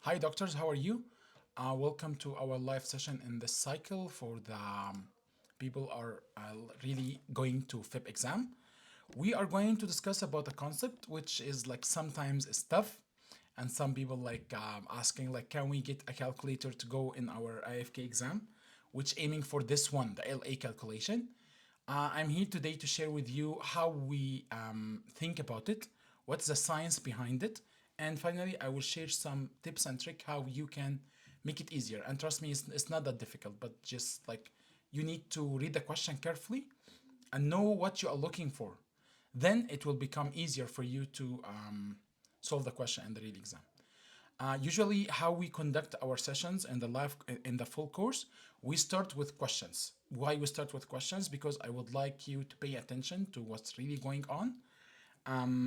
Hi, doctors. How are you? Welcome to our live session in this cycle for the people are really going to FIP exam. We are going to discuss about a concept which is like sometimes is tough, and some people like asking like, can we get a calculator to go in our IFK exam, which aiming for this one, the LA calculation. I'm here today to share with you how we think about it, what's the science behind it, and finally, I will share some tips and trick how you can make it easier. And trust me, it's not that difficult, but just like you need to read the question carefully and know what you are looking for. Then it will become easier for you to solve the question in the real exam. Usually, how we conduct our sessions in the live in the full course, we start with questions. Why we start with questions? Because I would like you to pay attention to what's really going on.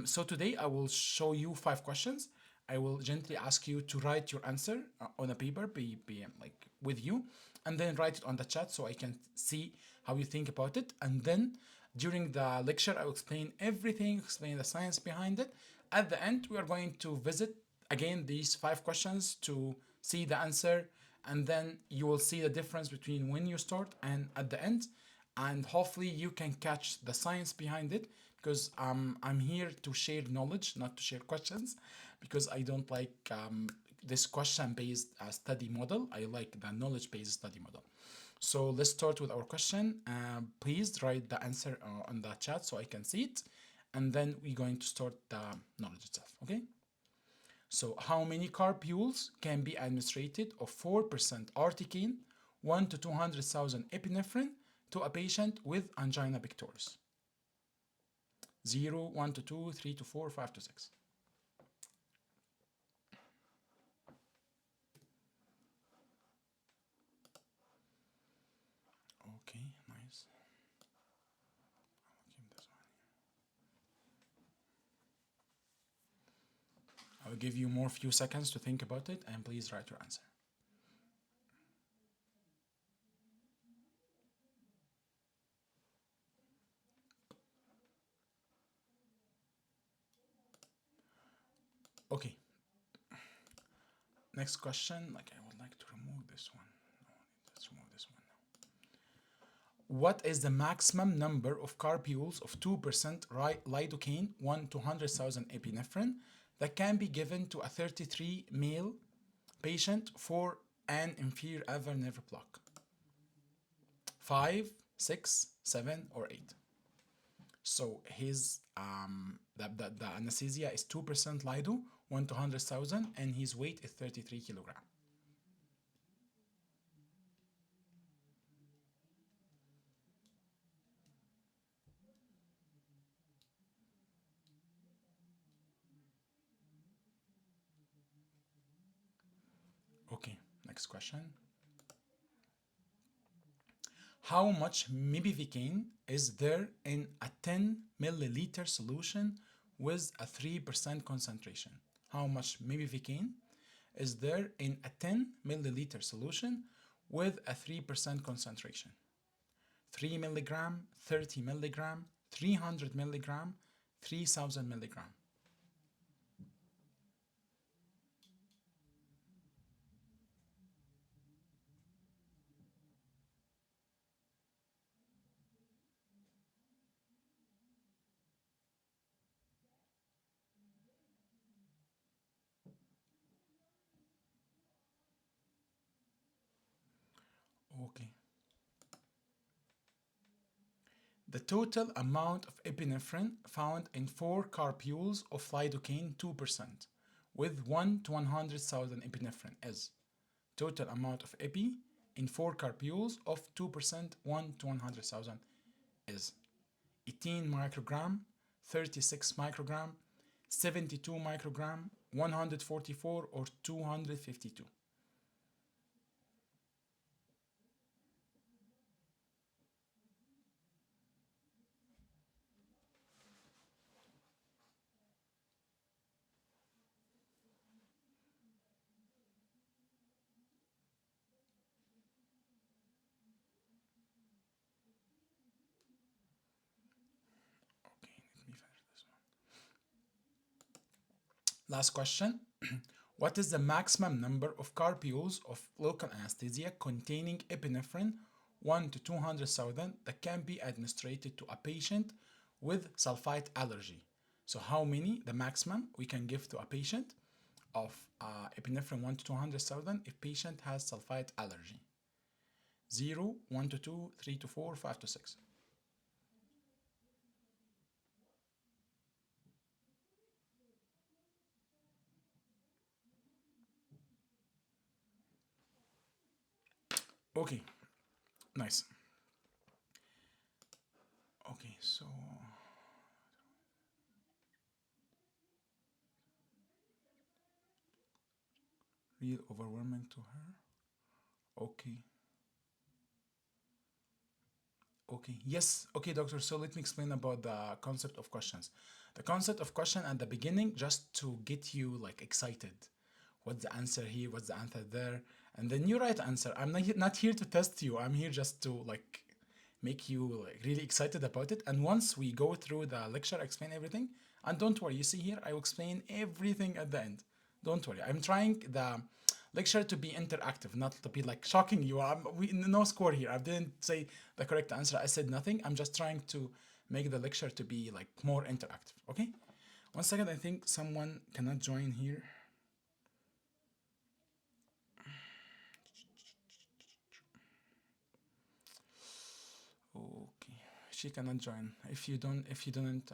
So today I will show you 5 questions. I will gently ask you to write your answer on a paper, be like with you, and then write it on the chat so I can see how you think about it. And then during the lecture, I will explain everything, explain the science behind it. At the end, we are going to visit again these 5 questions to see the answer, and then you will see the difference between when you start and at the end, and hopefully you can catch the science behind it because I'm here to share knowledge, not to share questions, because I don't like this question-based study model. I like the knowledge-based study model. So let's start with our question. Please write the answer on the chat so I can see it, and then we're going to start the knowledge itself, okay? So how many carbules can be administered of 4% articaine, 1 to 200,000 epinephrine to a patient with angina pectoris? 0, 1 to 2, 3 to 4, 5 to 6. Okay, nice. I'll keep this one here. I'll give you more few seconds to think about it, and please write your answer. Okay. Next question. Like I would like to remove this one. No, let's remove this one now. What is the maximum number of carbules of 2% lidocaine, 1 to 100,000 epinephrine, that can be given to a 33 male patient for an inferior avar nerve block? 5, 6, 7, or 8? So his the anesthesia is 2% lido, 1 to 100,000, and his weight is 33 kilogram. Okay, next question. How much mibivicaine is there in a 10 milliliter solution with a 3% concentration? How much mibivicaine is there in a 10 milliliter solution with a 3% concentration? 3 milligram, 30 milligram, 300 milligram, 3000 milligram. Okay. The total amount of epinephrine found in 4 carbules of lidocaine 2% with 1 to 100,000 epinephrine is total amount of epi in 4 carbules of 2% 1 to 100,000 is 18 microgram, 36 microgram, 72 microgram, 144 or 252. Okay, let me finish this one. Last question. What is the maximum number of carpules of local anesthesia containing epinephrine 1 to 200,000 that can be administered to a patient with sulfite allergy? So how many, the maximum we can give to a patient of epinephrine 1 to 200,000 if patient has sulfite allergy? 0, 1 to 2, 3 to 4, 5 to 6. Okay, nice. Okay, so real overwhelming to her. Okay. Okay, yes, okay, doctor. So let me explain about the concept of questions. The concept of question at the beginning, just to get you like excited. What's the answer here? What's the answer there? And then you write answer. I'm not here to test you. I'm here just to like make you like really excited about it. And once we go through the lecture, I explain everything. And don't worry, you see here, I will explain everything at the end. Don't worry. I'm trying the lecture to be interactive, not to be like shocking you. No score here. I didn't say the correct answer. I said nothing. I'm just trying to make the lecture to be like more interactive. Okay. 1 second. I think someone cannot join here. Okay, she cannot join. If you didn't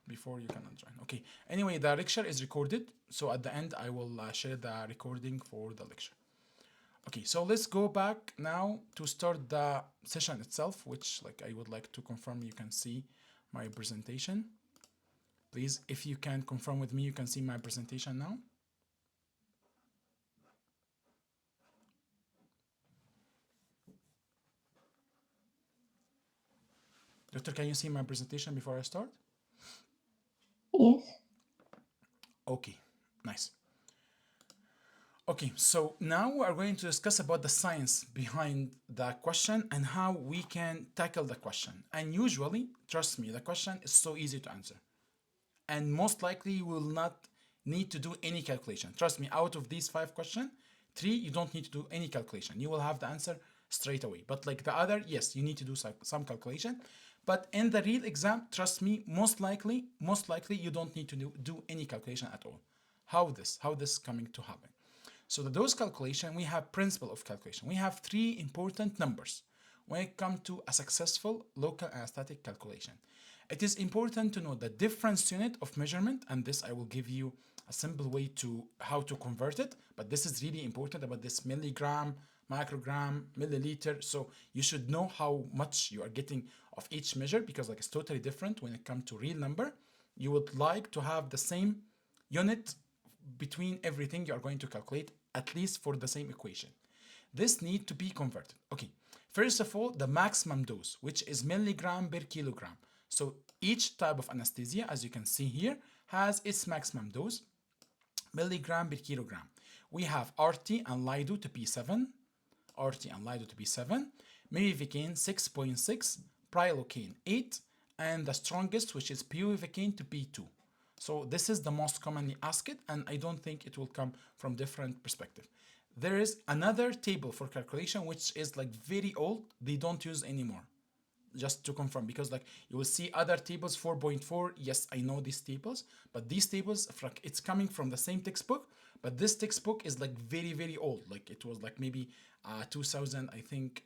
before, you cannot join. Okay. Anyway, the lecture is recorded, so at the end I will share the recording for the lecture. Okay, so let's go back now to start the session itself, which like I would like to confirm you can see my presentation. Please, if you can confirm with me, you can see my presentation now. Doctor, can you see my presentation before I start? Yes. Okay, nice. Okay, so now we are going to discuss about the science behind the question and how we can tackle the question. And usually, trust me, the question is so easy to answer. And most likely you will not need to do any calculation. Trust me, out of these 5 questions, 3 you don't need to do any calculation. You will have the answer straight away. But like the other, yes, you need to do some calculation. But in the real exam, trust me, most likely you don't need to do any calculation at all. How this coming to happen? So the dose calculation, we have principle of calculation. We have 3 important numbers when it comes to a successful local anesthetic calculation. It is important to know the difference unit of measurement, and this I will give you a simple way to how to convert it, but this is really important about this milligram, microgram, milliliter. So you should know how much you are getting of each measure, because like it's totally different when it comes to real number. You would like to have the same unit between everything you are going to calculate, at least for the same equation. This need to be converted. Okay, first of all, the maximum dose, which is milligram per kilogram. So each type of anesthesia, as you can see here, has its maximum dose, milligram per kilogram. We have RT and Lido to be 7, RT and Lido to be 7, mevicaine 6.6, prilocaine 8, and the strongest, which is bupivacaine, to be 2. So this is the most commonly asked, and I don't think it will come from different perspective. There is another table for calculation which is like very old. They don't use anymore. Just to confirm, because like you will see other tables 4.4. Yes, I know these tables, but these tables, it's coming from the same textbook, but this textbook is like very old. Like it was like maybe 2000, I think.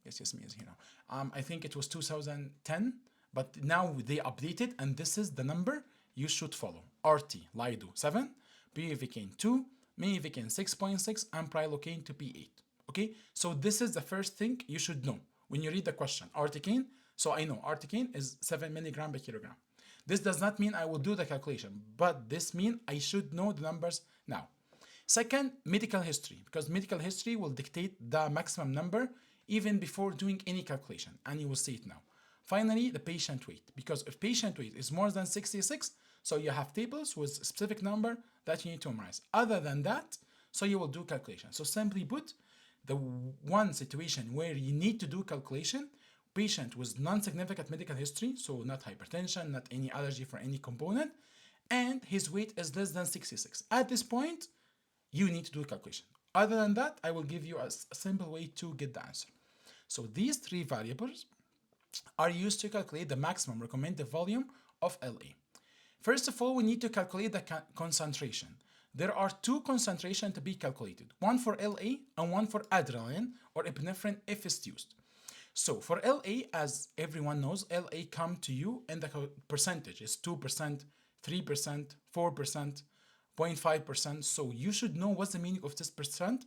Yes, me is here now. I think it was 2010, but now they updated, and this is the number you should follow. RT, Lido 7, bupivacaine 2, mevicaine 6.6, and prilocaine to be 8. Okay, so this is the first thing you should know when you read the question. Articaine, so I know articaine is 7 milligram per kilogram. This does not mean I will do the calculation, but this means I should know the numbers now. Second, medical history, because medical history will dictate the maximum number even before doing any calculation, and you will see it now. Finally, the patient weight, because if patient weight is more than 66, so you have tables with specific number that you need to memorize. Other than that, so you will do calculation. So simply put, the one situation where you need to do calculation, patient with non-significant medical history, so not hypertension, not any allergy for any component, and his weight is less than 66. At this point, you need to do a calculation. Other than that, I will give you a simple way to get the answer. So these three variables are used to calculate the maximum recommended volume of LA. First of all, we need to calculate the concentration. There are two concentrations to be calculated, one for LA and one for adrenaline or epinephrine if it's used. So for LA, as everyone knows, LA come to you in the percentage. It's 2%, 3%, 4%, 0.5%. So you should know what's the meaning of this percent.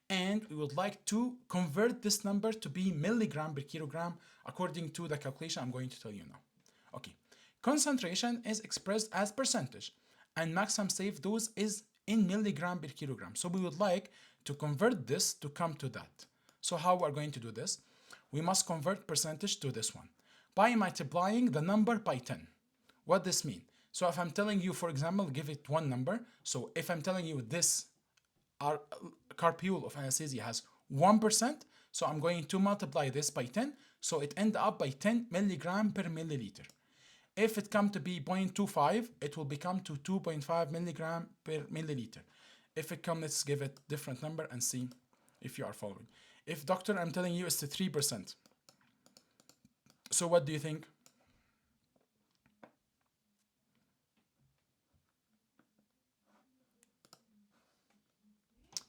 And we would like to convert this number to be milligram per kilogram according to the calculation I'm going to tell you now. Okay, concentration is expressed as percentage and maximum safe dose is in milligram per kilogram. So we would like to convert this to come to that. So how we're going to do this? We must convert percentage to this one by multiplying the number by 10. What this mean? So if I'm telling you, for example, give it one number. So if I'm telling you this carpule of anesthesia has 1%, so I'm going to multiply this by 10, so it end up by 10 milligram per milliliter. If it come to be 0.25, it will become to 2.5 milligram per milliliter. If it come, let's give it different number and see if you are following. If doctor, I'm telling you it's 3%. So what do you think?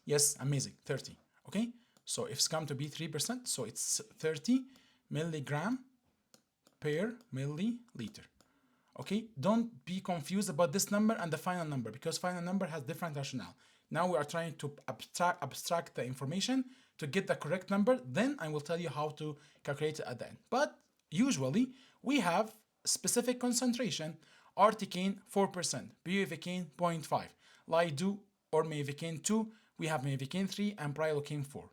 Yes, amazing, 30, okay? So if it's come to be 3%, so it's 30 milligram per milliliter. Okay, don't be confused about this number and the final number because final number has different rationale. Now we are trying to abstract the information to get the correct number, then I will tell you how to calculate it at the end. But usually we have specific concentration, articaine 4%, bupivacaine 0.5, lido or mevicaine 2, we have mevicaine 3 and prilocaine 4.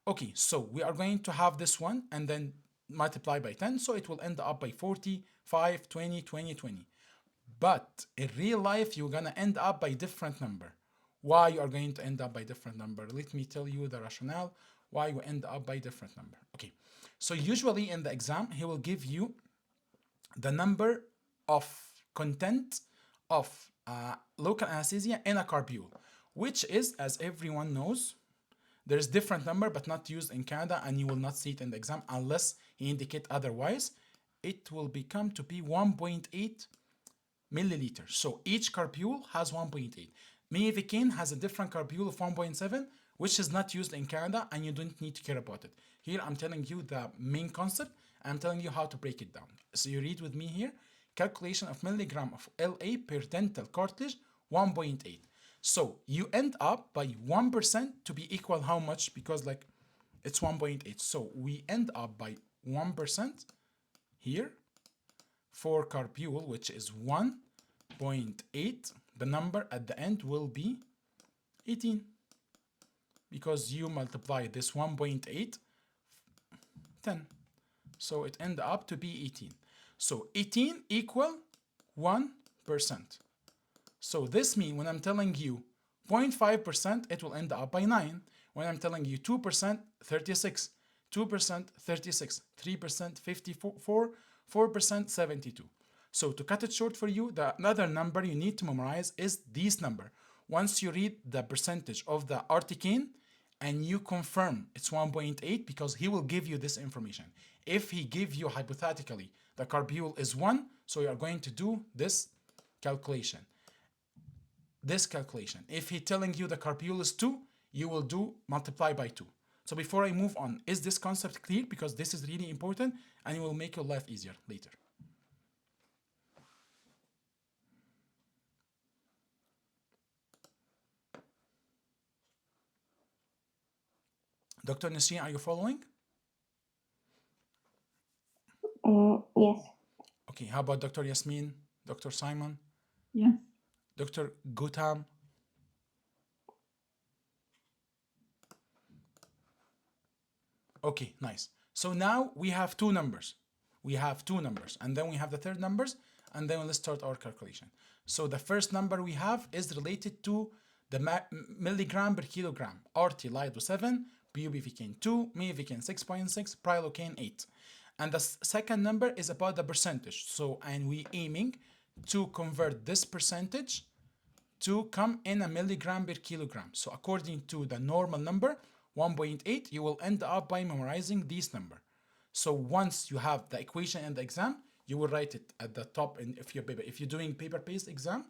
Okay, so we are going to have this one and then multiply by 10, so it will end up by 40, 5, 20, 20, 20. But in real life, you're gonna end up by different number. Why you are going to end up by different number? Let me tell you the rationale why you end up by different number. Okay, so usually in the exam, he will give you the number of content of local anesthesia in a carbule, which is, as everyone knows, there's different number but not used in Canada and you will not see it in the exam unless he indicate otherwise. It will become to be 1.8 milliliters. So each carbule has 1.8. Mevicaine has a different carbule of 1.7 which is not used in Canada and you don't need to care about it. Here I'm telling you the main concept. I'm telling you how to break it down. So you read with me here. Calculation of milligram of LA per dental cartilage 1.8. So you end up by 1% to be equal how much? Because like it's 1.8. So we end up by 1% here for carbule, which is 1.8. The number at the end will be 18 because you multiply this 1.8 10. So it end up to be 18. So 18 equal 1%. So this means when I'm telling you 0.5%, it will end up by 9. When I'm telling you 2%, 36. 2%, 36. 3%, 54. 4%, 72. So to cut it short for you, the another number you need to memorize is this number. Once you read the percentage of the articaine and you confirm it's 1.8 because he will give you this information. If he give you hypothetically the carbule is 1, so you are going to do this calculation. If he telling you the carbule is 2, you will do multiply by 2. So before I move on, is this concept clear? Because this is really important and it will make your life easier later. Dr. Nasreen, are you following? Yes. Okay, how about Dr. Yasmin, Dr. Simon, Yes. Dr. Gutam? Okay, nice. So now we have two numbers. And then we have the third numbers, and then let's start our calculation. So the first number we have is related to the milligram per kilogram. RT lido 7, bupivacaine 2, mevicaine 6.6, prilocaine 8. And the second number is about the percentage. So, and we aiming to convert this percentage to come in a milligram per kilogram. So according to the normal number, 1.8, you will end up by memorizing this number. So once you have the equation in the exam, you will write it at the top in if your paper. If you're doing paper-based exam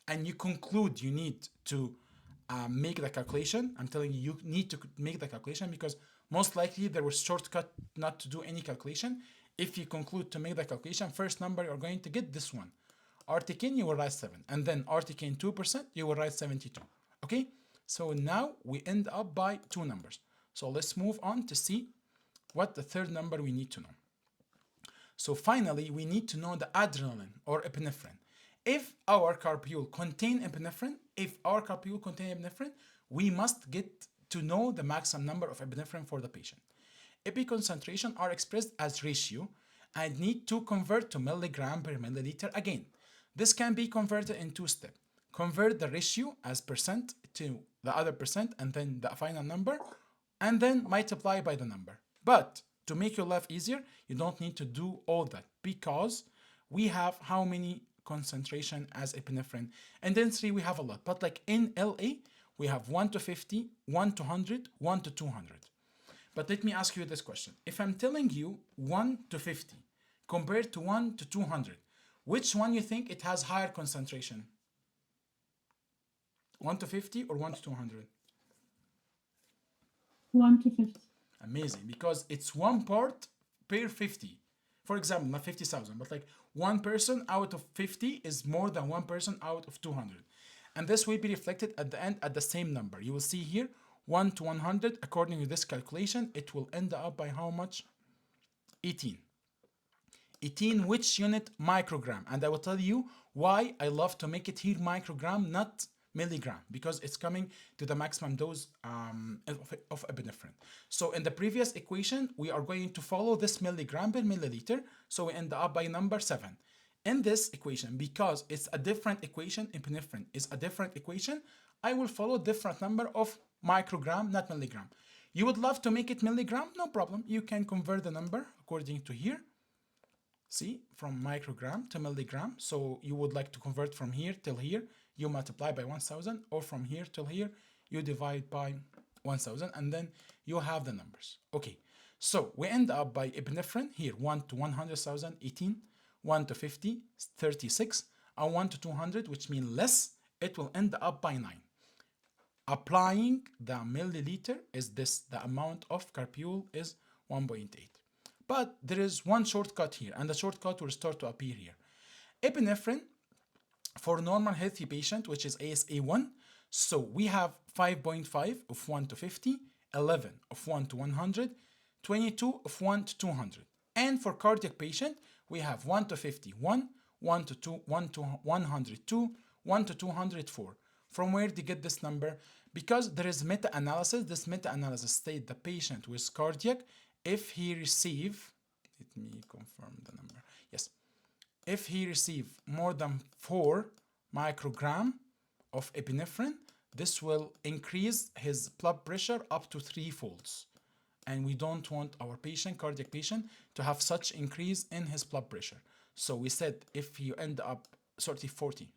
and you conclude you need to make the calculation, I'm telling you, you need to make the calculation because most likely there was shortcut not to do any calculation. If you conclude to make the calculation, first number you're going to get this one. Artican, you will write 7. And then Artican 2%, you will write 72. Okay? So now we end up by two numbers. So let's move on to see what the third number we need to know. So finally, we need to know the adrenaline or epinephrine. If our carpule contain epinephrine, we must get to know the maximum number of epinephrine for the patient. Epi concentration are expressed as ratio and need to convert to milligram per milliliter again. This can be converted in two steps. Convert the ratio as percent to the other percent and then the final number, and then multiply by the number. But to make your life easier, you don't need to do all that because we have how many concentration as epinephrine? And then three, we have a lot. But like in LA, we have 1 to 50, 1 to 100, 1 to 200. But let me ask you this question. If I'm telling you 1 to 50 compared to 1 to 200, which one you think it has higher concentration? 1 to 50 or 1 to 200? 1 to 50. Amazing, because it's one part per 50. For example, not 50,000, but like one person out of 50 is more than one person out of 200. And this will be reflected at the end at the same number. You will see here 1 to 100, according to this calculation, it will end up by how much? 18. 18 which unit? Microgram. And I will tell you why I love to make it here microgram, not milligram, because it's coming to the maximum dose of epinephrine. So in the previous equation, we are going to follow this milligram per milliliter, so we end up by number 7. In this equation, because it's a different equation, epinephrine is a different equation, I will follow different number of microgram, not milligram. You would love to make it milligram? No problem. You can convert the number according to here. See, from microgram to milligram. So you would like to convert from here till here, you multiply by 1000, or from here till here, you divide by 1000, and then you have the numbers. Okay, so we end up by epinephrine here, 1 to 100,000, 18, 1 to 50, 36, and 1 to 200, which means less, it will end up by 9. Applying the milliliter is this, the amount of carpule is 1.8. But there is one shortcut here, and the shortcut will start to appear here. Epinephrine for normal healthy patient, which is ASA1, so we have 5.5 of 1 to 50, 11 of 1 to 100, 22 of 1 to 200. And for cardiac patient, we have 1 to 51, 1 to 2, 1 to 102, 1 to 204. From where to get this number? Because there is meta-analysis. This meta-analysis states the patient with cardiac, if he receive, let me confirm the number. Yes, if he receive more than 4 microgram of epinephrine, this will increase his blood pressure up to 3 folds. And we don't want our patient, cardiac patient, to have such increase in his blood pressure. So we said if you end up, 40.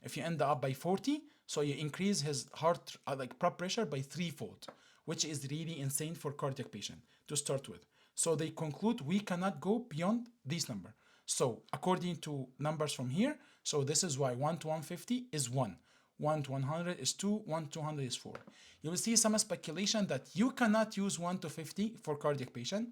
If you end up by 40, so you increase his heart, blood pressure by 3-fold, which is really insane for cardiac patient to start with. So they conclude we cannot go beyond this number. So according to numbers from here, so this is why 1 to 150 is 1. 1 to 100 is 2, 1 to 200 is 4. You will see some speculation that you cannot use 1 to 50 for cardiac patient.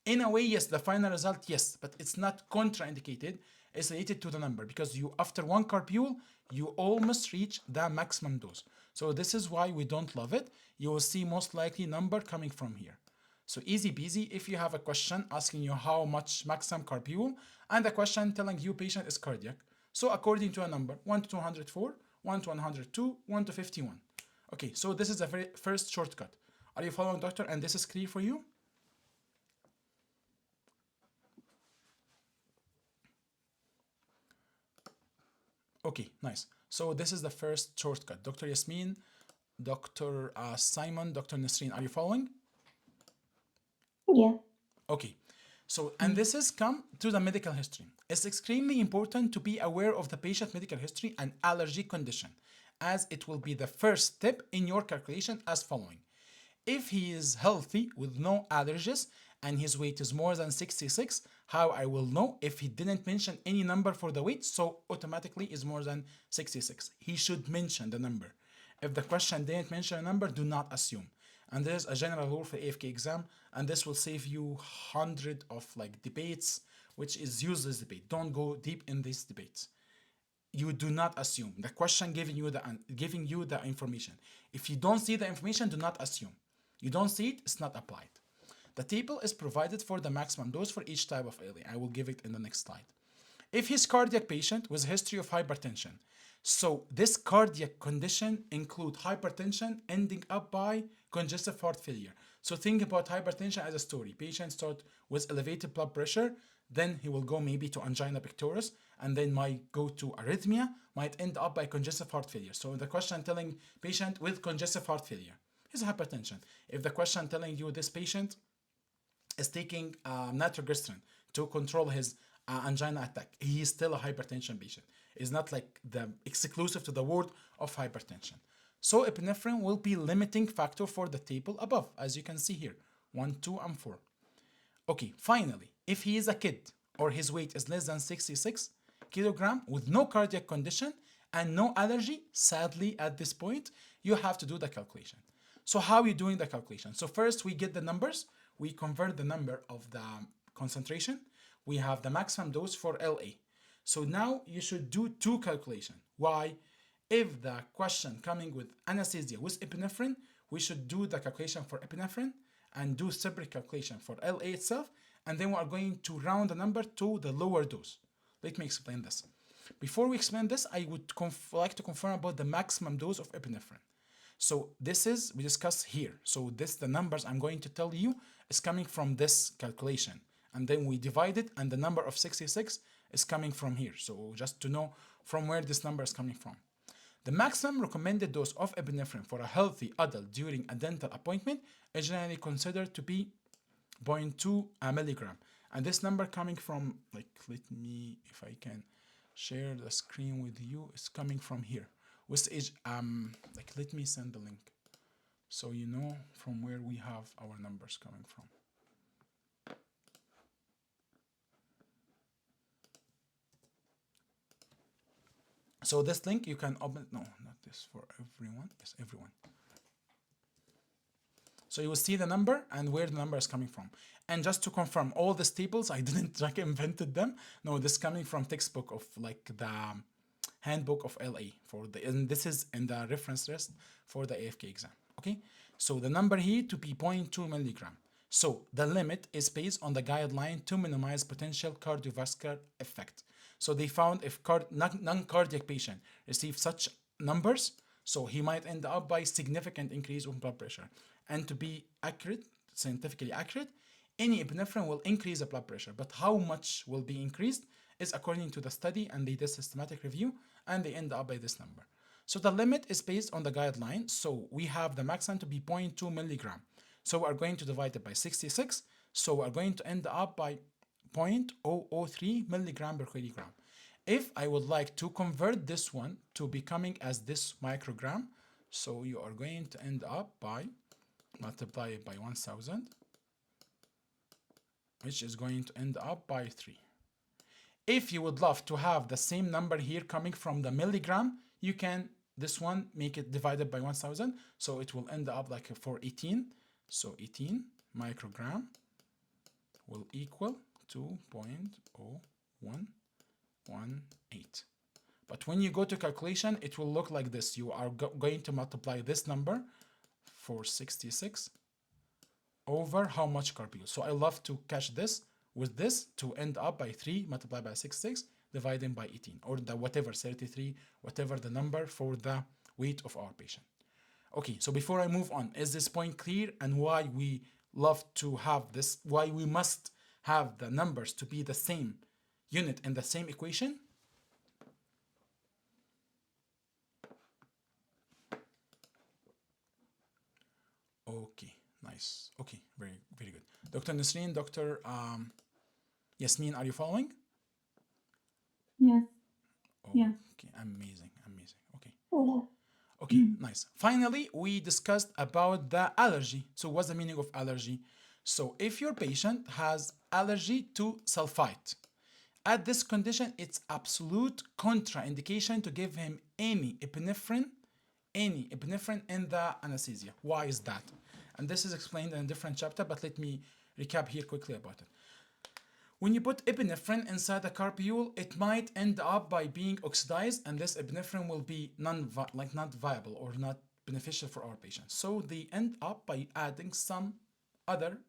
In a way, yes, the final result, yes, but it's not contraindicated. It's related to the number because you, after one carpule, you almost reach the maximum dose. So this is why we don't love it. You will see most likely number coming from here. So easy peasy. If you have a question asking you how much maximum carpule and the question telling you patient is cardiac. So according to a number, 1 to 204, 1 to 102, 1 to 51. Okay, so this is the very first shortcut. Are you following, doctor? And this is clear for you? Okay, nice. So this is the first shortcut. Dr. Yasmin, Dr. Simon, Dr. Nasreen, are you following? Yeah. Okay. So, and this is come to the medical history. It's extremely important to be aware of the patient medical history and allergy condition, as it will be the first step in your calculation as following. If he is healthy with no allergies and his weight is more than 66, how I will know if he didn't mention any number for the weight, so automatically is more than 66. He should mention the number. If the question didn't mention a number, do not assume. And there's a general rule for AFK exam, and this will save you hundred of like debates, which is useless debate. Don't go deep in these debates. You do not assume. The question giving you the information. If you don't see the information, do not assume. You don't see it, it's not applied. The table is provided for the maximum dose for each type of ALA. I will give it in the next slide. If he's cardiac patient with history of hypertension, so this cardiac condition include hypertension ending up by congestive heart failure. So think about hypertension as a story. Patient start with elevated blood pressure, then he will go maybe to angina pectoris, and then might go to arrhythmia, might end up by congestive heart failure. So the question telling patient with congestive heart failure is hypertension. If the question telling you this patient is taking nitroglycerin to control his angina attack, he is still a hypertension patient. It's not like the exclusive to the word of hypertension. So epinephrine will be limiting factor for the table above, as you can see here, 1, 2, and 4. Okay, finally, if he is a kid or his weight is less than 66 kilogram with no cardiac condition and no allergy, sadly at this point, you have to do the calculation. So how are you doing the calculation? So first we get the numbers, we convert the number of the concentration, we have the maximum dose for LA. So now you should do two calculations. Why? If the question coming with anesthesia with epinephrine, we should do the calculation for epinephrine and do separate calculation for LA itself, and then we are going to round the number to the lower dose. Let me explain this. Before we explain this, I would like to confirm about the maximum dose of epinephrine. So this is, we discuss here. So this, the numbers I'm going to tell you is coming from this calculation. And then we divide it, and the number of 66 is coming from here. So just to know from where this number is coming from. The maximum recommended dose of epinephrine for a healthy adult during a dental appointment is generally considered to be 0.2 milligram. And this number coming from, like, let me, if I can share the screen with you, is coming from here. Which is, like, let me send the link so you know from where we have our numbers coming from. So this link you can open, no, not this, for everyone, yes, everyone. So you will see the number and where the number is coming from. And just to confirm, all these tables, I didn't like invented them. No, this is coming from textbook of like the handbook of LA for the, and this is in the reference list for the AFK exam. Okay, so the number here to be 0.2 milligram. So the limit is based on the guideline to minimize potential cardiovascular effect. So they found if non-cardiac patient receive such numbers, so he might end up by significant increase in blood pressure. And to be accurate, scientifically accurate, any epinephrine will increase the blood pressure, but how much will be increased is according to the study, and they did systematic review, and they end up by this number. So the limit is based on the guideline. So we have the maximum to be 0.2 milligram. So we are going to divide it by 66. So we are going to end up by 0.003 milligram per kilogram. If I would like to convert this one to becoming as this microgram, so you are going to end up by multiply it by 1000, which is going to end up by 3. If you would love to have the same number here coming from the milligram, you can, this one, make it divided by 1000. So it will end up like for 18. So 18 microgram will equal 2.0118. But when you go to calculation, it will look like this. You are going to multiply this number for 66 over how much carb. So I love to catch this with this to end up by 3 multiplied by 66 divided by 18, or the whatever, 33, whatever the number for the weight of our patient. Okay, so before I move on, is this point clear, and why we love to have this, why we must have the numbers to be the same unit in the same equation? Okay, nice. Okay, very, very good. Dr. Nasreen, Dr. Yasmin, are you following? Yes. Yes. Okay, amazing, amazing. Okay. Yeah. Okay, nice. Finally, we discussed about the allergy. So, what's the meaning of allergy? So, if your patient has allergy to sulfite, at this condition, it's absolute contraindication to give him any epinephrine in the anesthesia. Why is that? And this is explained in a different chapter, but let me recap here quickly about it. When you put epinephrine inside a carpule, it might end up by being oxidized, and this epinephrine will be not viable or not beneficial for our patients. So they end up by adding some other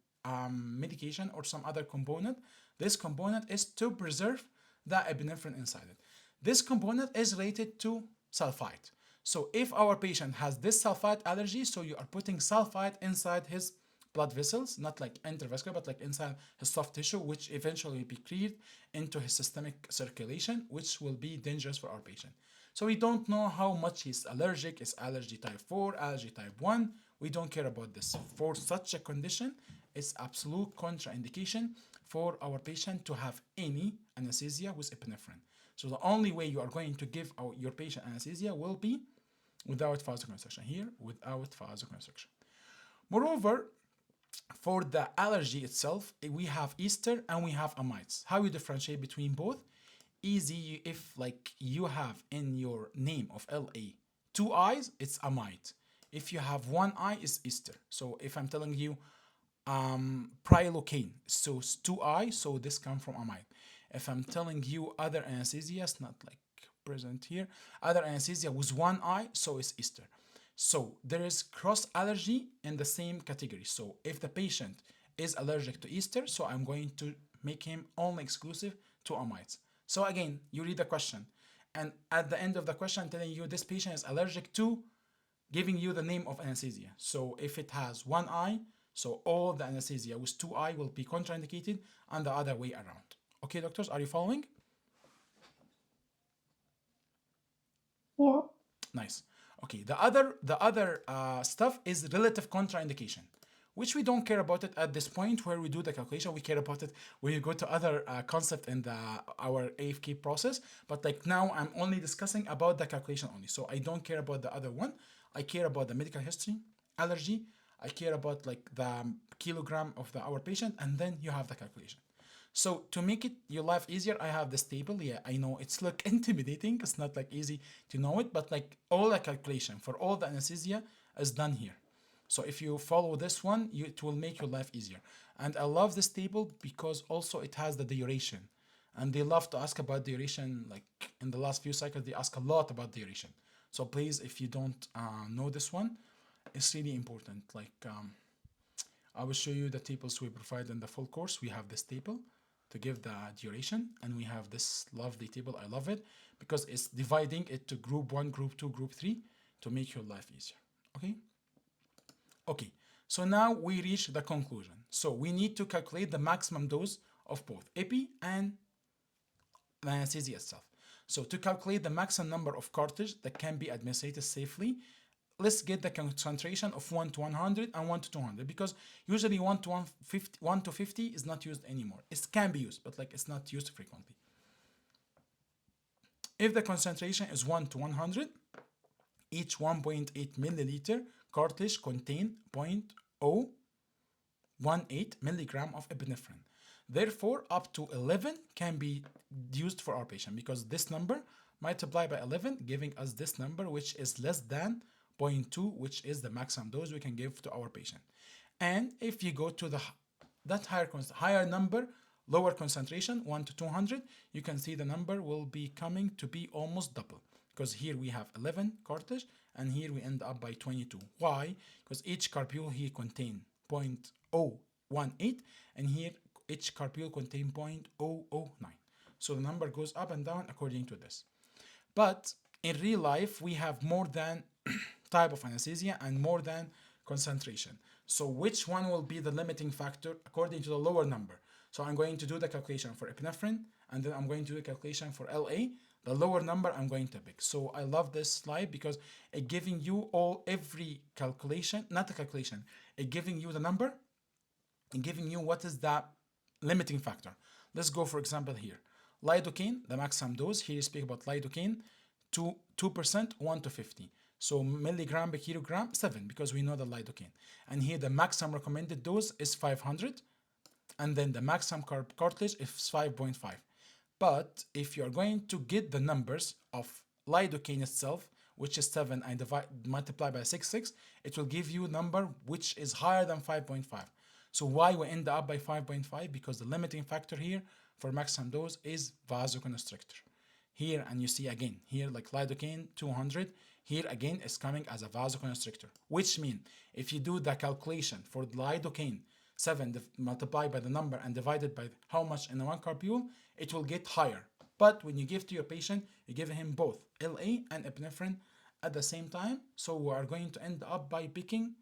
medication or some other component. This component is to preserve the epinephrine inside it. This component is related to sulfite. So if our patient has this sulfite allergy, so you are putting sulfite inside his blood vessels, not like intravascular, but like inside his soft tissue, which eventually will be cleared into his systemic circulation, which will be dangerous for our patient. So we don't know how much he's allergic. Is allergy type 4, allergy type 1? We don't care about this. For such a condition, it's absolute contraindication for our patient to have any anesthesia with epinephrine. So the only way you are going to give your patient anesthesia will be without vasoconstriction. Here, without vasoconstriction. Moreover, for the allergy itself, we have ester and we have amides. How you differentiate between both? Easy. If like you have in your name of LA two eyes, it's amide. If you have one eye, it's ester. So if I'm telling you prilocaine, so it's two eyes, so this comes from amide. If I'm telling you other anesthesias, not like present here, other anesthesia with one eye, so it's ester. So there is cross allergy in the same category. So if the patient is allergic to ester, so I'm going to make him only exclusive to amides. So again, you read the question, and at the end of the question, I'm telling you this patient is allergic to, giving you the name of anesthesia. So if it has one eye, so all the anesthesia with two eye will be contraindicated, and the other way around. Okay, doctors, are you following? Yeah. Nice. Okay. The other stuff is relative contraindication, which we don't care about it at this point where we do the calculation. We care about it when you go to other concept in the our AFK process. But like now, I'm only discussing about the calculation only. So I don't care about the other one. I care about the medical history, allergy. I care about like the kilogram of our patient, and then you have the calculation. So to make it your life easier, I have this table. Yeah, I know it's look intimidating. It's not like easy to know it, but like all the calculation for all the anesthesia is done here. So if you follow this one, it will make your life easier. And I love this table because also it has the duration. And they love to ask about duration. Like in the last few cycles, they ask a lot about duration. So please, if you don't know this one, it's really important. Like I will show you the tables we provide in the full course. We have this table to give the duration, and we have this lovely table. I love it because it's dividing it to group 1, group 2, group 3 to make your life easier. Okay? Okay, so now we reach the conclusion. So we need to calculate the maximum dose of both epi and the anesthesia itself. So to calculate the maximum number of cartridge that can be administered safely, let's get the concentration of 1 to 100 and 1 to 200, because usually 1 to 150, 1 to 50 is not used anymore. It can be used, but like it's not used frequently. If the concentration is 1 to 100, each 1.8 milliliter cartridge contain 0.018 milligram of epinephrine. Therefore, up to 11 can be used for our patient, because this number multiplied by 11 giving us this number, which is less than 0.2, which is the maximum dose we can give to our patient. And if you go to that higher number, lower concentration, 1 to 200, you can see the number will be coming to be almost double, because here we have 11 cartridge and here we end up by 22. Why? Because each carpule here contain 0.018 and here each carpule contain 0.009. So the number goes up and down according to this. But in real life, we have more than type of anesthesia and more than concentration. So which one will be the limiting factor according to the lower number? So I'm going to do the calculation for epinephrine, and then I'm going to do the calculation for LA. The lower number I'm going to pick. So I love this slide because it giving you every calculation, not the calculation, it giving you the number and giving you what is the limiting factor. Let's go, for example, here. Lidocaine, the maximum dose. Here you speak about lidocaine, 2%, 1 to 50. So milligram per kilogram, 7, because we know the lidocaine. And here the maximum recommended dose is 500. And then the maximum cartilage is 5.5. But if you're going to get the numbers of lidocaine itself, which is 7, and multiply by 6, it will give you a number which is higher than 5.5. So why we end up by 5.5? Because the limiting factor here for maximum dose is vasoconstrictor. Here, and you see again, here like lidocaine 200, here again is coming as a vasoconstrictor, which means if you do the calculation for lidocaine 7 multiplied by the number and divided by how much in the 1 carpule, it will get higher. But when you give to your patient, you give him both LA and epinephrine at the same time. So we are going to end up by picking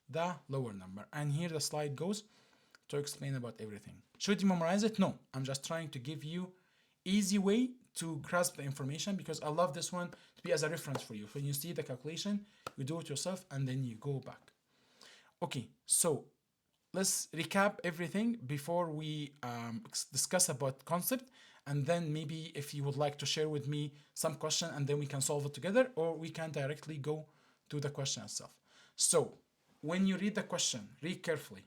the lower number. And here the slide goes to explain about everything. Should you memorize it? No, I'm just trying to give you easy way to grasp the information, because I love this one to be as a reference for you. When you see the calculation, you do it yourself and then you go back. Okay, so let's recap everything before we discuss about concept, and then maybe if you would like to share with me some question and then we can solve it together, or we can directly go to the question itself. So when you read the question, read carefully.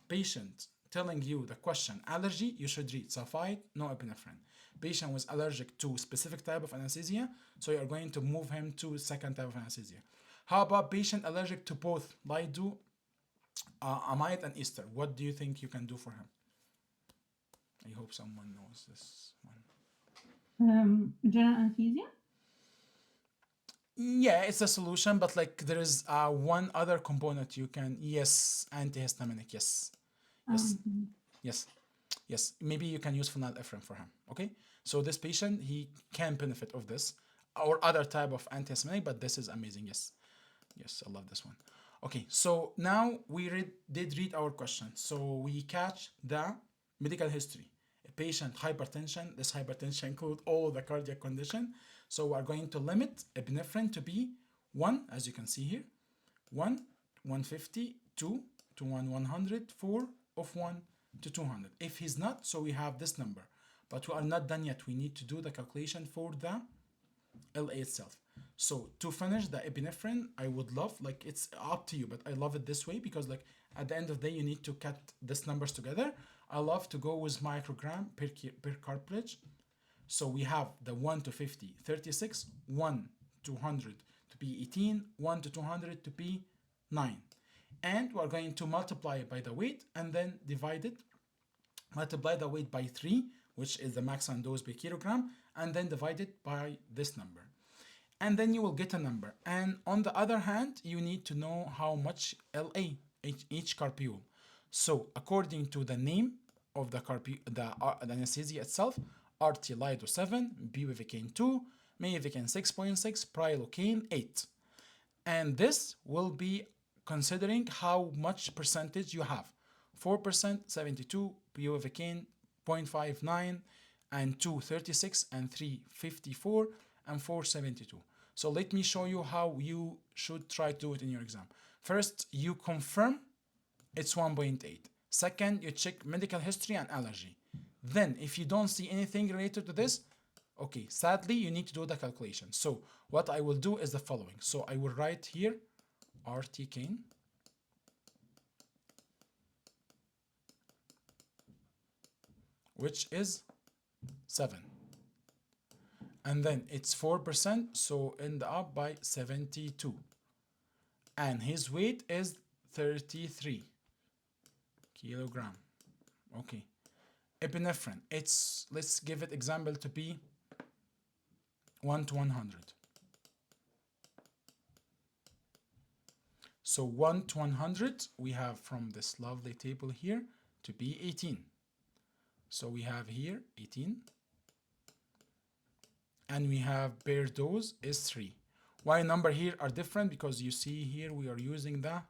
Patient telling you the question allergy, you should read sulfite, no epinephrine. Patient was allergic to specific type of anesthesia, so you are going to move him to second type of anesthesia. How about patient allergic to both lido, amide, and ester? What do you think you can do for him? I hope someone knows this one. General anesthesia? Yeah, it's a solution, but like there is one other component you can. Yes, antihistaminic. Yes, yes, yes, yes. Maybe you can use phenylephrine for him. Okay, so this patient, he can benefit of this or other type of antihistaminic, but this is amazing. Yes, yes, I love this one. Okay, so now we did read our question. So we catch the medical history. A patient hypertension. This hypertension include all the cardiac condition. So we are going to limit epinephrine to be 1, as you can see here, 1, 150, 2 to 100, 4 of 1 to 200. If he's not, so we have this number. But we are not done yet. We need to do the calculation for the LA itself. So to finish the epinephrine, I would love, like it's up to you, but I love it this way because like at the end of the day, you need to cut these numbers together. I love to go with microgram per cartilage. So we have the 1 to 50, 36, 1 to 100 to be 18, 1 to 200 to be 9. And we're going to multiply it by the weight and then divide it, multiply the weight by 3, which is the maximum dose per kilogram, and then divide it by this number. And then you will get a number. And on the other hand, you need to know how much LA each carpule. So according to the name of the anesthesia itself, RT Lido 7, bupivacaine 2, mevicaine 6.6, prilocaine 8. And this will be considering how much percentage you have. 4%, 72, bupivacaine 0.59, and 2, 36, and 3, 54, and 4, 72. So let me show you how you should try to do it in your exam. First, you confirm it's 1.8. Second, you check medical history and allergy. Then, if you don't see anything related to this, okay, sadly, you need to do the calculation. So, what I will do is the following. So, I will write here RT cane, which is 7. And then it's 4%, so end up by 72. And his weight is 33 kilogram. Okay. Epinephrine, let's give it example to be 1 to 100. So 1 to 100, we have from this lovely table here to be 18. So we have here 18. And we have per dose is 3. Why number here are different? Because you see here we are using the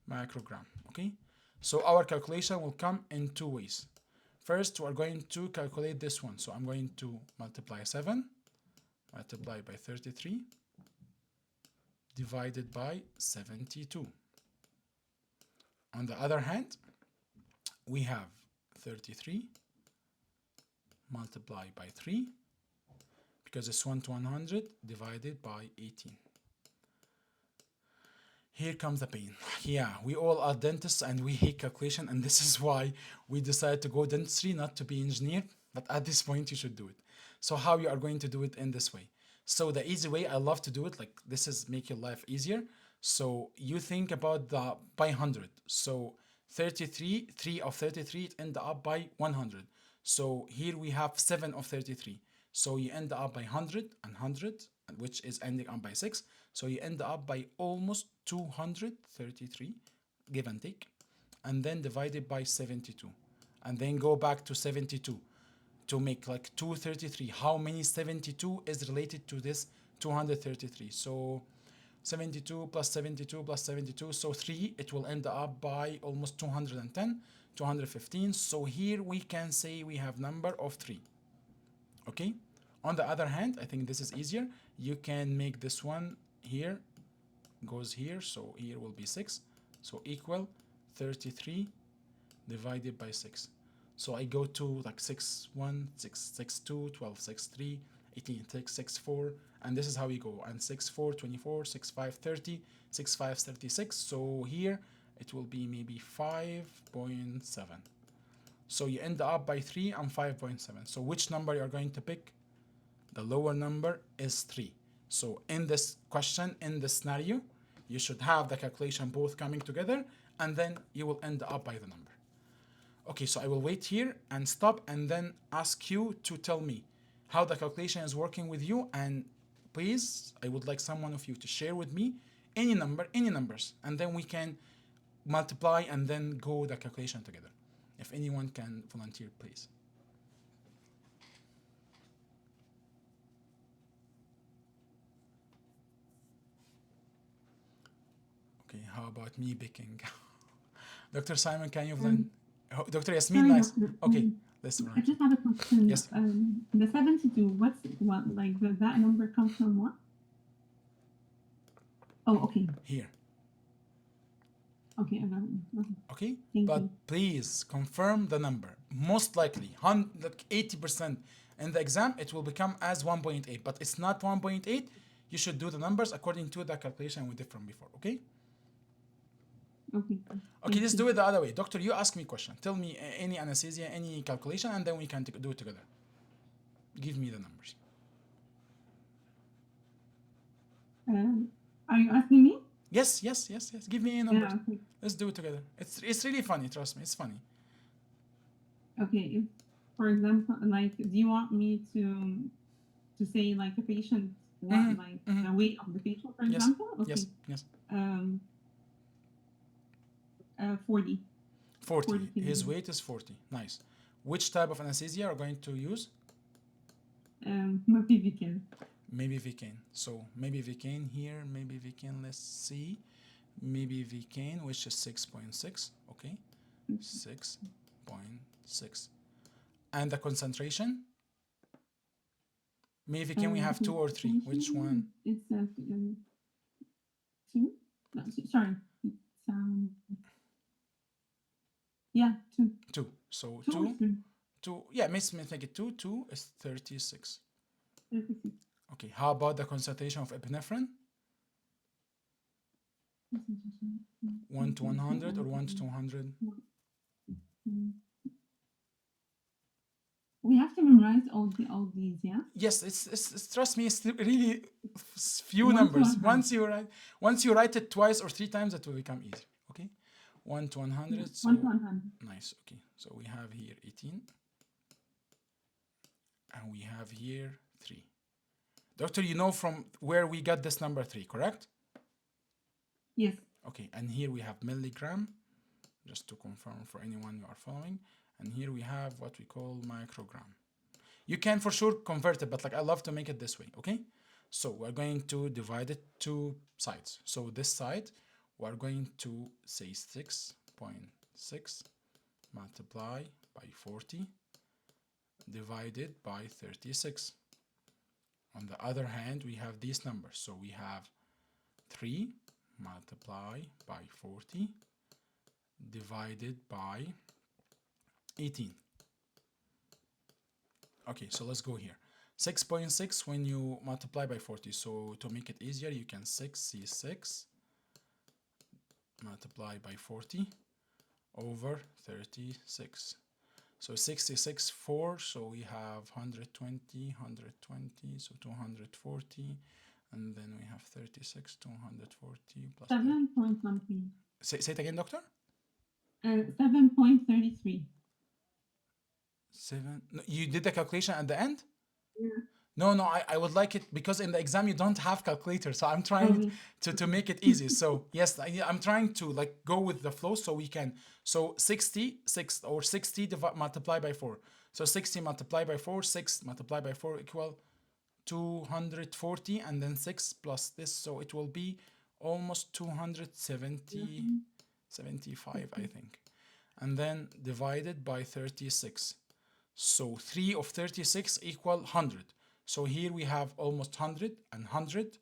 microgram, okay? So our calculation will come in 2 ways. First, we're going to calculate this one. So I'm going to multiply 7, multiply by 33, divided by 72. On the other hand, we have 33 multiply by 3, because it's 1 to 100 divided by 18. Here comes the pain. Yeah, we all are dentists and we hate calculation, and this is why we decided to go dentistry, not to be engineer, but at this point you should do it. So how you are going to do it in this way? So the easy way, I love to do it, like this is make your life easier. So you think about the by 100. So 33, 3 of 33, it end up by 100. So here we have 7 of 33. So you end up by 100 and 100, which is ending up by 6. So you end up by almost 233, give and take, and then divided by 72. And then go back to 72 to make like 233. How many 72 is related to this 233? So 72 plus 72 plus 72, so 3, it will end up by almost 210, 215. So here we can say we have number of 3. Okay, on the other hand, I think this is easier. You can make this one here goes here, so here will be 6, so equal 33 divided by 6. So I go to like 6, 1, 6, 6, 2, 12, 6, 3, 18, 6, 6, 4, and this is how we go. And 6, 4, 24, 6, 5, 30, 6, 5, 36. So here it will be maybe 5.7. So you end up by 3 and 5.7. So which number you're going to pick? The lower number is 3. So in this question, in this scenario, you should have the calculation both coming together, and then you will end up by the number. Okay, so I will wait here and stop and then ask you to tell me how the calculation is working with you. And please, I would like someone of you to share with me any number, any numbers, and then we can multiply and then go the calculation together. If anyone can volunteer, please. Okay, how about me picking? Dr. Simon, can you volunteer? Dr. Yasmin, Sorry, nice. doctor. Okay, let's I run. just have a question. Yes. The 72, does that number come from what? Oh, okay. Here. Okay, I got it. Okay. Okay, Thank but you. please confirm the number. Most likely, like 80% in the exam, it will become as 1.8, but it's not 1.8. You should do the numbers according to the calculation we did from before, okay? Okay. Okay, let's do it the other way. Doctor, you ask me a question. Tell me any anesthesia, any calculation, and then we can do it together. Give me the numbers. Are you asking me? Yes. Give me any numbers. Yeah, okay. Let's do it together. It's really funny, trust me, it's funny. Okay. If, for example, like, do you want me to say like a patient, the weight of the patient, for Yes. example? Okay. Yes. 40. 40. His kilograms. weight is 40. Nice. Which type of anesthesia are going to use? Maybe we can. Maybe Vicane. So maybe Vicane here, maybe Vicane, let's see. Maybe Vicane, which is 6.6. Okay. 6.6. And the concentration? Maybe Vicane we have 2 or 3. Which one? It's 2. No, sorry. It's yeah, 2. 2. So 2 or 2. 3? 2. Yeah, let's make it 2. 2 is 36. 36. Okay. How about the concentration of epinephrine? 1 to 100 or 1 to 200? We have to memorize all these, yeah? Yes, it's trust me, it's really few 1 to numbers. 100. Once you write it twice or 3 times, it will become easier. Okay, 1 to 100. Yeah, So 1 to 100. nice. Okay, so we have here 18, and we have here 3. Doctor, you know from where we got this number 3, correct? Yes. Okay, and here we have milligram, just to confirm for anyone you are following. And here we have what we call microgram. You can for sure convert it, but like I love to make it this way, okay? So we're going to divide it 2 sides. So this side, we're going to say 6.6 multiply by 40 divided by 36. On the other hand, we have these numbers. So we have 3 multiply by 40 divided by 18. Okay, so let's go here. 6.6 when you multiply by 40. So to make it easier, you can 6c6 multiply by 40 over 36. So 66 4, so we have 120, so 240, and then we have 36, 240 plus 7 point something. Say it again, doctor. 7.33. 7. No, you did the calculation at the end? Yeah. No, I would like it because in the exam you don't have calculator, so I'm trying Okay. to make it easy. So yes, I'm trying to like go with the flow so we can. So 66 or 60 multiply by 4. So 60 multiplied by 4, 6 multiplied by 4 equal 240, and then 6 plus this, so it will be almost 270, 75, I think. And then divided by 36. So 3 of 36 equal 100. So here we have almost 100 and 100,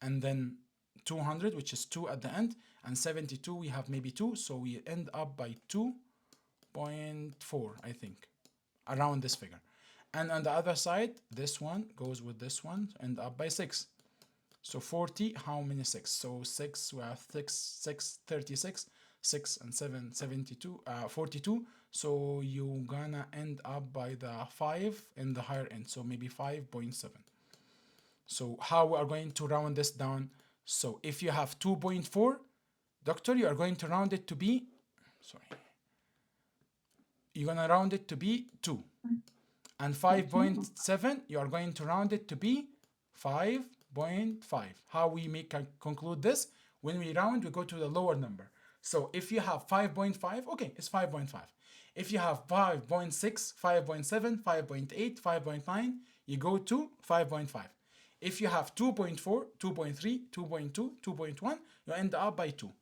and then 200, which is 2 at the end, and 72 we have maybe 2, so we end up by 2.4, I think, around this figure. And on the other side, this one goes with this one, end up by 6. So 40, how many 6? So 6, we have 36, 6 and 7, 72, 42. So you're gonna end up by the 5 in the higher end, so maybe 5.7. So how we are going to round this down? So if you have 2.4, doctor, you are going to round it to be, sorry, you're gonna round it to be 2. And 5.7, you are going to round it to be 5.5. How we conclude this? When we round, we go to the lower number. So if you have 5.5, okay, it's 5.5. If you have 5.6, 5.7, 5.8, 5.9, you go to 5.5. If you have 2.4, 2.3, 2.2, 2.1, you end up by 2.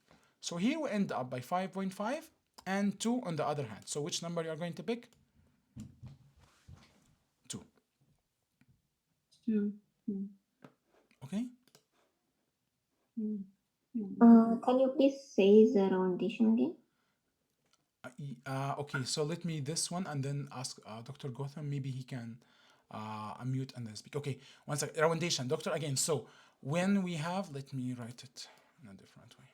So here we end up by 5.5 and 2 on the other hand. So which number you are going to pick? 2. 2. Okay? Can you please say the roundation again? Okay, so let me this one and then ask Dr. Gotham. Maybe he can unmute and then speak. Okay, one second. Roundation, doctor, again. So when we have, let me write it in a different way.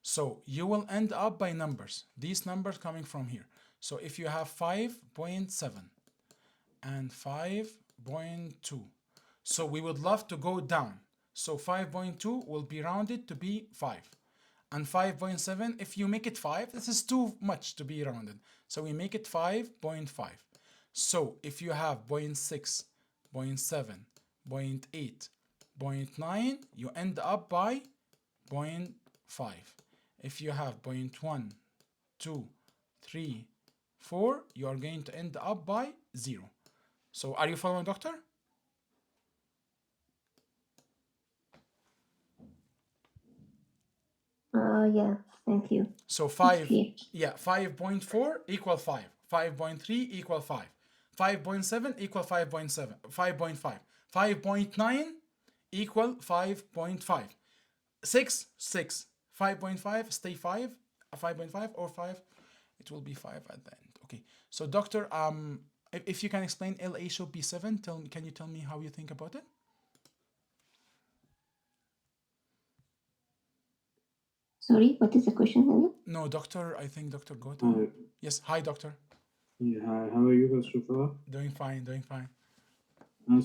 So you will end up by numbers. These numbers coming from here. So if you have 5.7 and 5.2, so we would love to go down. So 5.2 will be rounded to be 5. And 5.7, if you make it 5, this is too much to be rounded. So we make it 5.5. So if you have 0.6, 0.7, 0.8, 0.9, you end up by 0.5. If you have 0.1, 2, 3, 4, you are going to end up by 0. So are you following, doctor? Yeah, thank you. So It's 5, clear. yeah, 5.4 equal 5. 5.3 equal 5. 5.7 equal 5.7, 5.5. 5.9 equal 5.5. 6, 6. 5.5, stay 5, 5.5 or 5, it will be 5 at the end. Okay, so doctor, if you can explain LA should be 7, can you tell me how you think about it? Sorry, what is the question again? No, doctor, I think Dr. Gautam. Yes, hi, doctor. Yeah, hi, how are you, first of all? Doing fine, doing fine.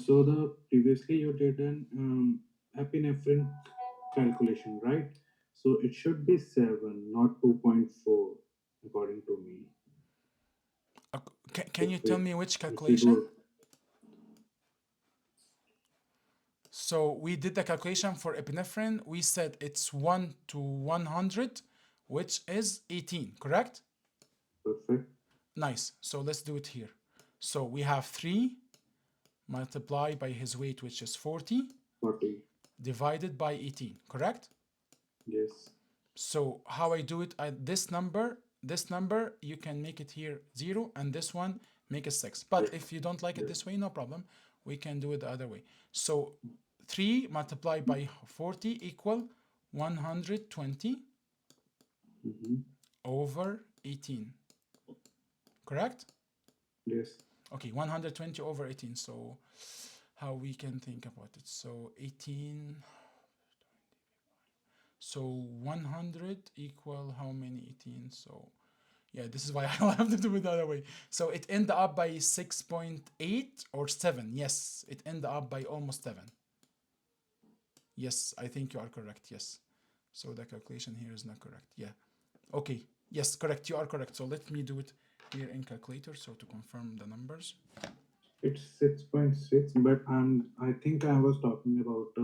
So the previously you did an epinephrine calculation, right? So it should be 7, not 2.4, according to me. Can you tell me which If you calculation? do, So we did the calculation for epinephrine. We said it's 1 to 100, which is 18, correct? perfect, Nice. So let's do it here. So we have 3 multiplied by his weight, which is 40, 40, divided by 18, correct? yes, So how I do it, this number, you can make it here 0, and this one, make it 6. But yeah, if you don't like it yeah, this way, no problem. We can do it the other way. So 3 multiplied by 40 equal 120. over 18. Correct? Yes. Okay, 120 over 18. So how we can think about it? So 18. So 100 equal how many 18? So yeah, this is why I have to do it the other way. So it ended up by 6.8 or 7. Yes, it ended up by almost 7. Yes, I think you are correct. Yes. So the calculation here is not correct. Yeah. Okay. Yes, correct. You are correct. So let me do it here in calculator. So to confirm the numbers. It's 6.6, but I think I was talking about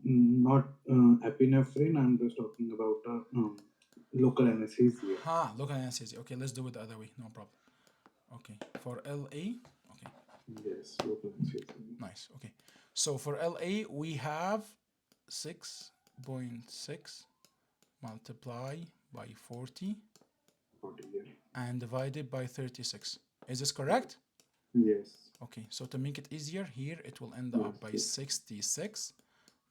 not epinephrine. I'm just talking about local anesthesia. Local anesthesia. Okay, let's do it the other way. No problem. Okay. For LA. Okay. Yes, local anesthesia. Nice. Okay. So for LA, we have 6.6 multiply by 40 40, yeah. and divided by 36. Is this correct? Yes. Okay, so to make it easier, here it will end Yes, up by yes. 66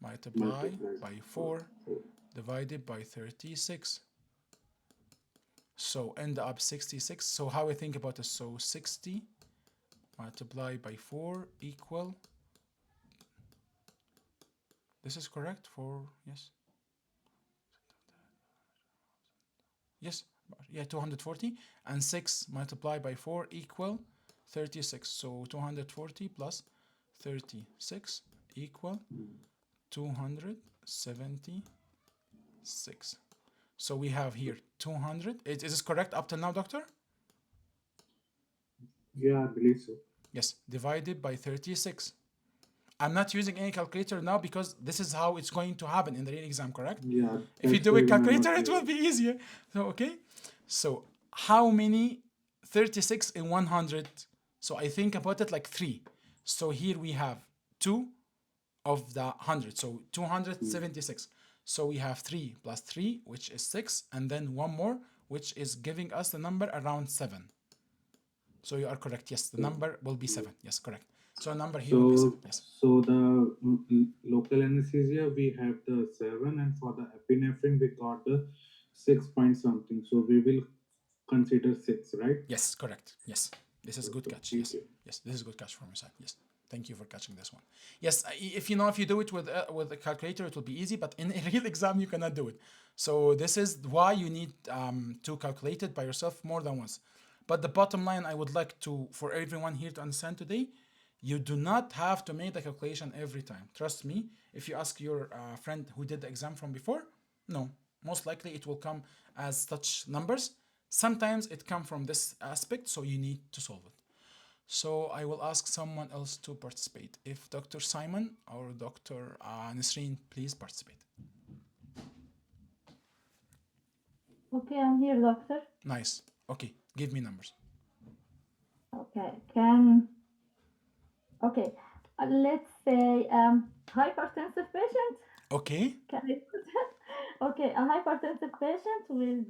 multiply by 4 divided by 36. So end up 66. So how I think about this? So 60 multiplied by 4 equal. This is correct for, yes. Yes, yeah, 240. And 6 multiplied by 4 equal 36. So 240 plus 36 equal 276. So we have here 200. Is this correct up till now, doctor? Yeah, I believe so. Yes, divided by 36. I'm not using any calculator now because this is how it's going to happen in the real exam, correct? Yeah. If you That's do the a reason I'm calculator, not it will using. be easier. So, okay. So, how many 36 in 100? So, I think about it like 3. So, here we have 2 of the 100. So, 276. So, we have 3 plus 3, which is 6, and then one more, which is giving us the number around 7. So, you are correct. Yes, the number will be 7. Yes, correct. So, a number here will be 7. Yes. So the local anesthesia we have the 7, and for the epinephrine we got the 6 point something. So we will consider 6, right? Yes, correct. Yes, this is a good Okay, catch. thank Yes, you. yes, this is a good catch from your side. Yes, thank you for catching this one. Yes, if you do it with a calculator, it will be easy. But in a real exam, you cannot do it. So this is why you need to calculate it by yourself more than once. But the bottom line, I would like to for everyone here to understand today, you do not have to make the calculation every time. Trust me. If you ask your friend who did the exam from before, no, most likely it will come as such numbers. Sometimes it comes from this aspect, so you need to solve it. So I will ask someone else to participate. If Dr. Simon or Dr. Nisreen, please participate. Okay, I'm here, doctor. Nice. Okay, give me numbers. Okay, let's say hypertensive patient. Okay. Can I put that? Okay, a hypertensive patient with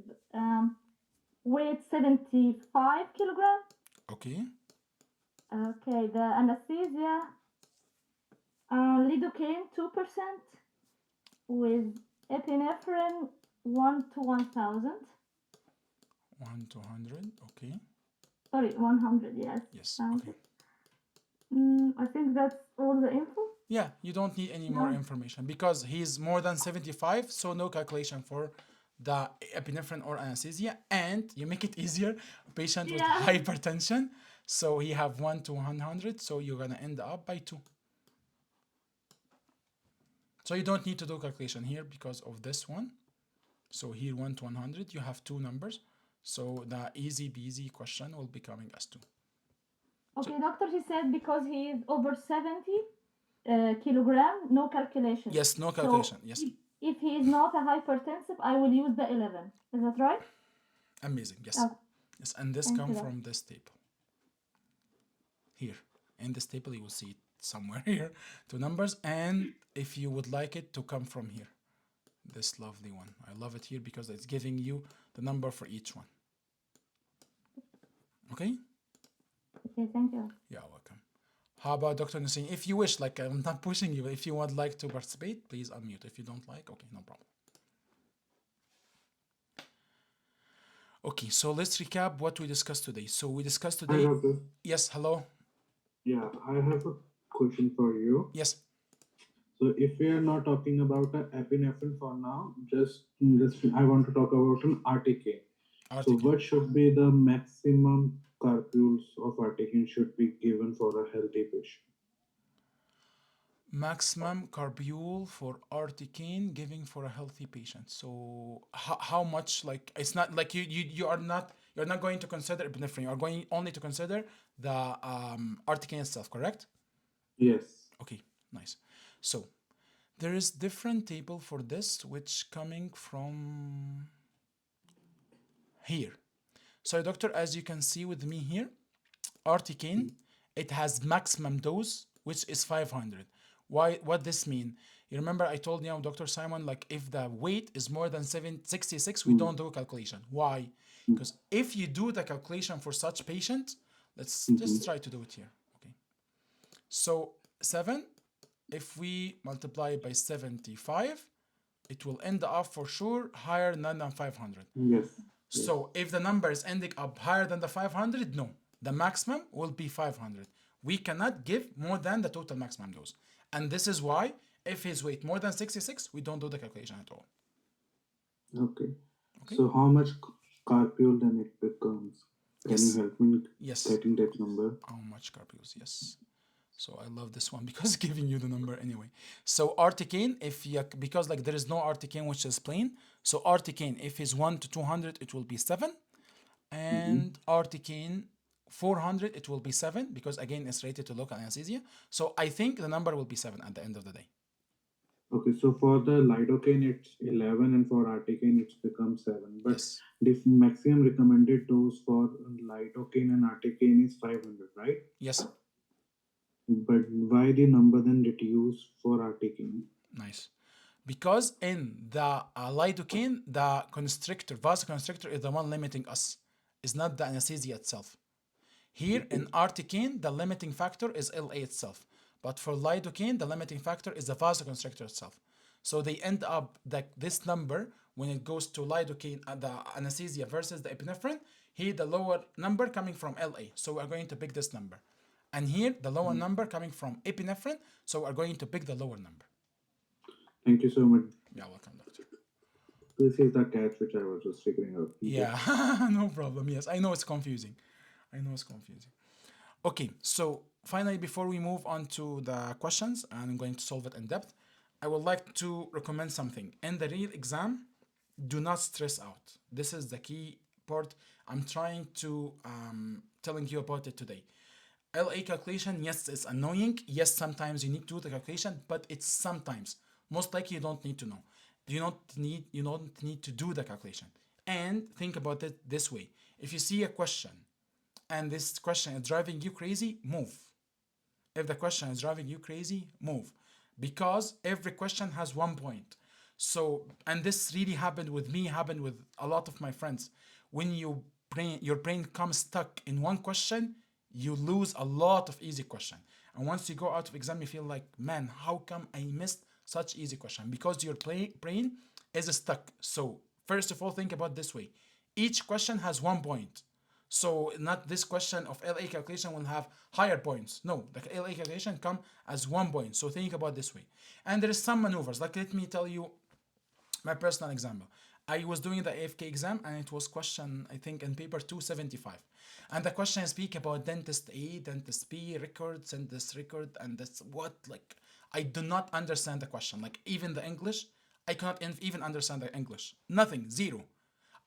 weight 75 kilogram. Okay. Okay, the anesthesia lidocaine 2% with epinephrine 1 to 1000. 1 to 100. Okay. Sorry, 100. Yes. Yes. Okay. I think that's all the info. Yeah, you don't need any more information because he's more than 75, so no calculation for the epinephrine or anesthesia. And you make it easier, patient with Yeah. hypertension. So he have 1 to 100, so you're gonna end up by 2. So you don't need to do calculation here because of this one. So here 1 to 100, you have 2 numbers. So the easy peasy question will be coming as 2. Okay, doctor, he said because he is over 70 kilogram, no calculation. Yes, no calculation. So Yes. if he is not a hypertensive, I will use the 11. Is that right? Amazing. Yes. Okay. Yes, and this Thank comes you. from this table. Here. In this table, you will see it somewhere here. 2 numbers. And if you would like it to come from here. This lovely one. I love it here because it's giving you the number for each one. Okay? Okay, thank you. You're welcome. How about Dr. Nassim? If you wish, like I'm not pushing you, if you would like to participate, please unmute. If you don't like, okay, no problem. Okay, so let's recap what we discussed today. So we discussed Hi, today. doctor. Yes, hello. Yeah, I have a question for you. Yes, So, if we are not talking about epinephrine for now, just I want to talk about an Articaine. So, article. what should be the maximum carpules of Articaine should be given for a healthy patient? Maximum carbule for articaine giving for a healthy patient. So how much, like, it's not like you are not, you're not going to consider epinephrine. You're going only to consider the articaine itself, correct? Yes. Okay, nice. So there is different table for this which coming from here. So doctor, as you can see with me here, articaine, it has maximum dose which is 500. Why? What this mean? You remember I told you, Dr. Simon, like if the weight is more than 766, we Mm, don't do a calculation. Why? mm, Because if you do the calculation for such patient, let's mhm, just try to do it here. Okay. So 7, if we multiply by 75, it will end up for sure higher than 500. yes. Yes. So if the number is ending up higher than the 500, no, the maximum will be 500. We cannot give more than the total maximum dose. And this is why if his weight more than 66, we don't do the calculation at all. Okay. Okay? So, how much carpule then it becomes? Can you Yes. help me Yes. getting that number? How much carpuse? Yes. So I love this one because giving you the number anyway. So articaine, if you, because like there is no articaine which is plain. So articaine, if is 1 to 200, it will be 7. Mm-hmm. And articaine 400, it will be 7 because again it's related to local anesthesia. So I think the number will be 7 at the end of the day. Okay, so for the lidocaine it's 11 and for articaine it's become 7. But Yes. the maximum recommended dose for lidocaine and articaine is 500, right? Yes. But why the number then reduced for articaine? Nice. Because in the lidocaine, the constrictor, vasoconstrictor is the one limiting us. It's not the anesthesia itself. Here in Okay. articaine, the limiting factor is LA itself. But for lidocaine, the limiting factor is the vasoconstrictor itself. So they end up that this number, when it goes to lidocaine, the anesthesia versus the epinephrine, here the lower number coming from LA. So we're going to pick this number. And here the lower Mm. number coming from epinephrine. So we're going to pick the lower number. Thank you so much. Yeah, welcome, doctor. This is the catch which I was just figuring out. Okay. Yeah, no problem. Yes, I know it's confusing. I know it's confusing. Okay, so finally, before we move on to the questions, and I'm going to solve it in depth, I would like to recommend something. In the real exam, do not stress out. This is the key part. I'm trying to telling you about it today. LA calculation, yes, it's annoying. Yes, sometimes you need to do the calculation, but it's sometimes. Most likely you don't need to know. You don't need to do the calculation. And think about it this way. If you see a question and this question is driving you crazy, move. If the question is driving you crazy, move. Because every question has one point. So, and this really happened with me, happened with a lot of my friends. When your brain comes stuck in one question, you lose a lot of easy question. And once you go out of exam, you feel like, man, how come I missed such easy question? Because your brain is stuck. So, first of all, think about this way. Each question has one point. So not this question of LA calculation will have higher points. No, the LA calculation come as 1 point. So think about this way. And there is some maneuvers. Like let me tell you my personal example. I was doing the AFK exam and it was question, I think, in paper 275. And the question speak about dentist A, dentist B, record, dentist record, and that's what, like, I do not understand the question. Like, even the English, I cannot even understand the English. Nothing, zero.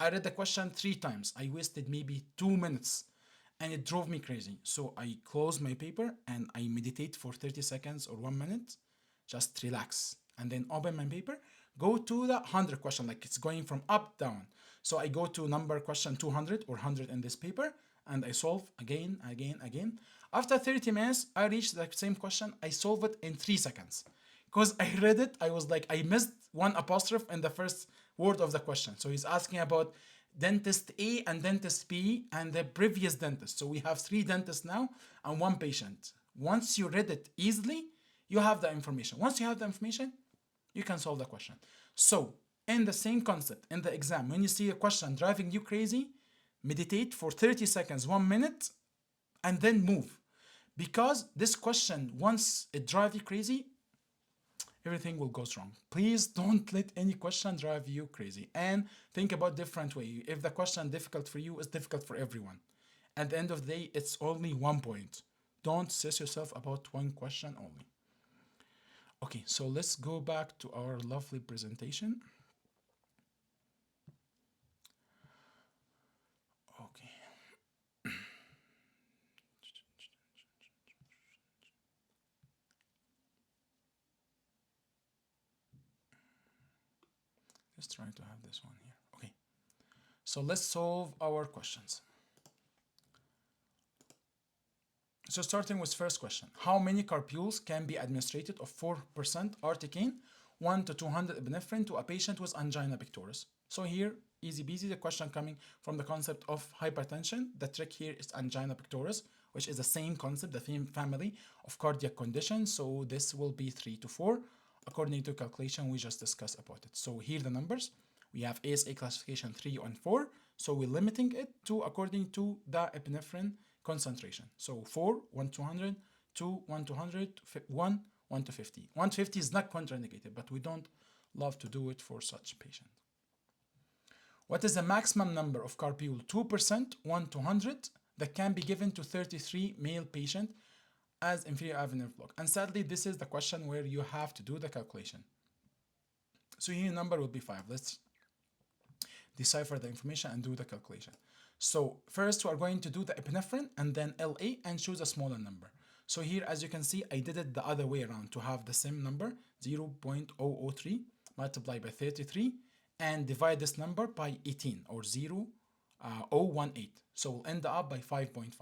I read the question 3 times. I wasted maybe 2 minutes and it drove me crazy. So I close my paper and I meditate for 30 seconds or 1 minute, just relax, and then open my paper, go to the 100 question, like it's going from up down. So I go to number question 200 or 100 in this paper and I solve again, again, again. After 30 minutes, I reach the same question. I solve it in 3 seconds. Because I read it, I was like, I missed one apostrophe in the first word of the question. So he's asking about dentist A and dentist B and the previous dentist. So we have 3 dentists now and 1 patient. Once you read it easily, you have the information. Once you have the information, you can solve the question. So, in the same concept, in the exam, when you see a question driving you crazy, meditate for 30 seconds, 1 minute, and then move. Because this question, once it drives you crazy, everything will go wrong. Please don't let any question drive you crazy. And think about different way. If the question difficult for you, it's difficult for everyone. At the end of the day, it's only 1 point. Don't stress yourself about one question only. Okay, so let's go back to our lovely presentation. Okay. Let's try to have this one here. Okay. So let's solve our questions. So starting with first question, how many carpules can be administered of 4% articaine, 1 to 200 epinephrine to a patient with angina pectoris? So here, easy peasy, the question coming from the concept of hypertension. The trick here is angina pectoris, which is the same concept, the same family of cardiac conditions. So this will be 3 to 4, according to calculation we just discussed about it. So here the numbers. We have ASA classification 3 and 4. So we're limiting it to according to the epinephrine concentration. So 4, 1 to 100, 2, 1 to 100, 1, 1 to 50. 150 is not contraindicated, but we don't love to do it for such patient. What is the maximum number of carpule 2%, 1 to 100, that can be given to 33 male patient as inferior avenue block? And sadly, this is the question where you have to do the calculation. So here number will be 5. Let's decipher the information and do the calculation. So first we are going to do the epinephrine and then LA and choose a smaller number. So here, as you can see, I did it the other way around to have the same number, 0.003 multiplied by 33 and divide this number by 18 or 0.018. So we'll end up by 5.5.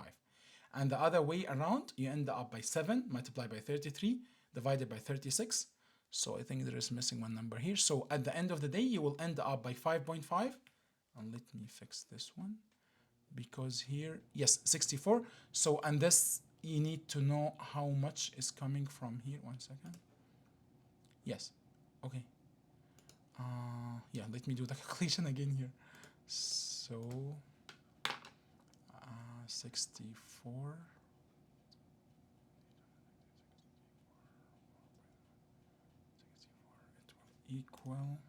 And the other way around, you end up by 7 multiplied by 33 divided by 36. So I think there is missing one number here. So at the end of the day, you will end up by 5.5. And let me fix this one. Because here, yes, 64. So, and this, you need to know how much is coming from here. 1 second. Yes. Okay. Yeah, let me do the calculation again here. So, 64. It will equal,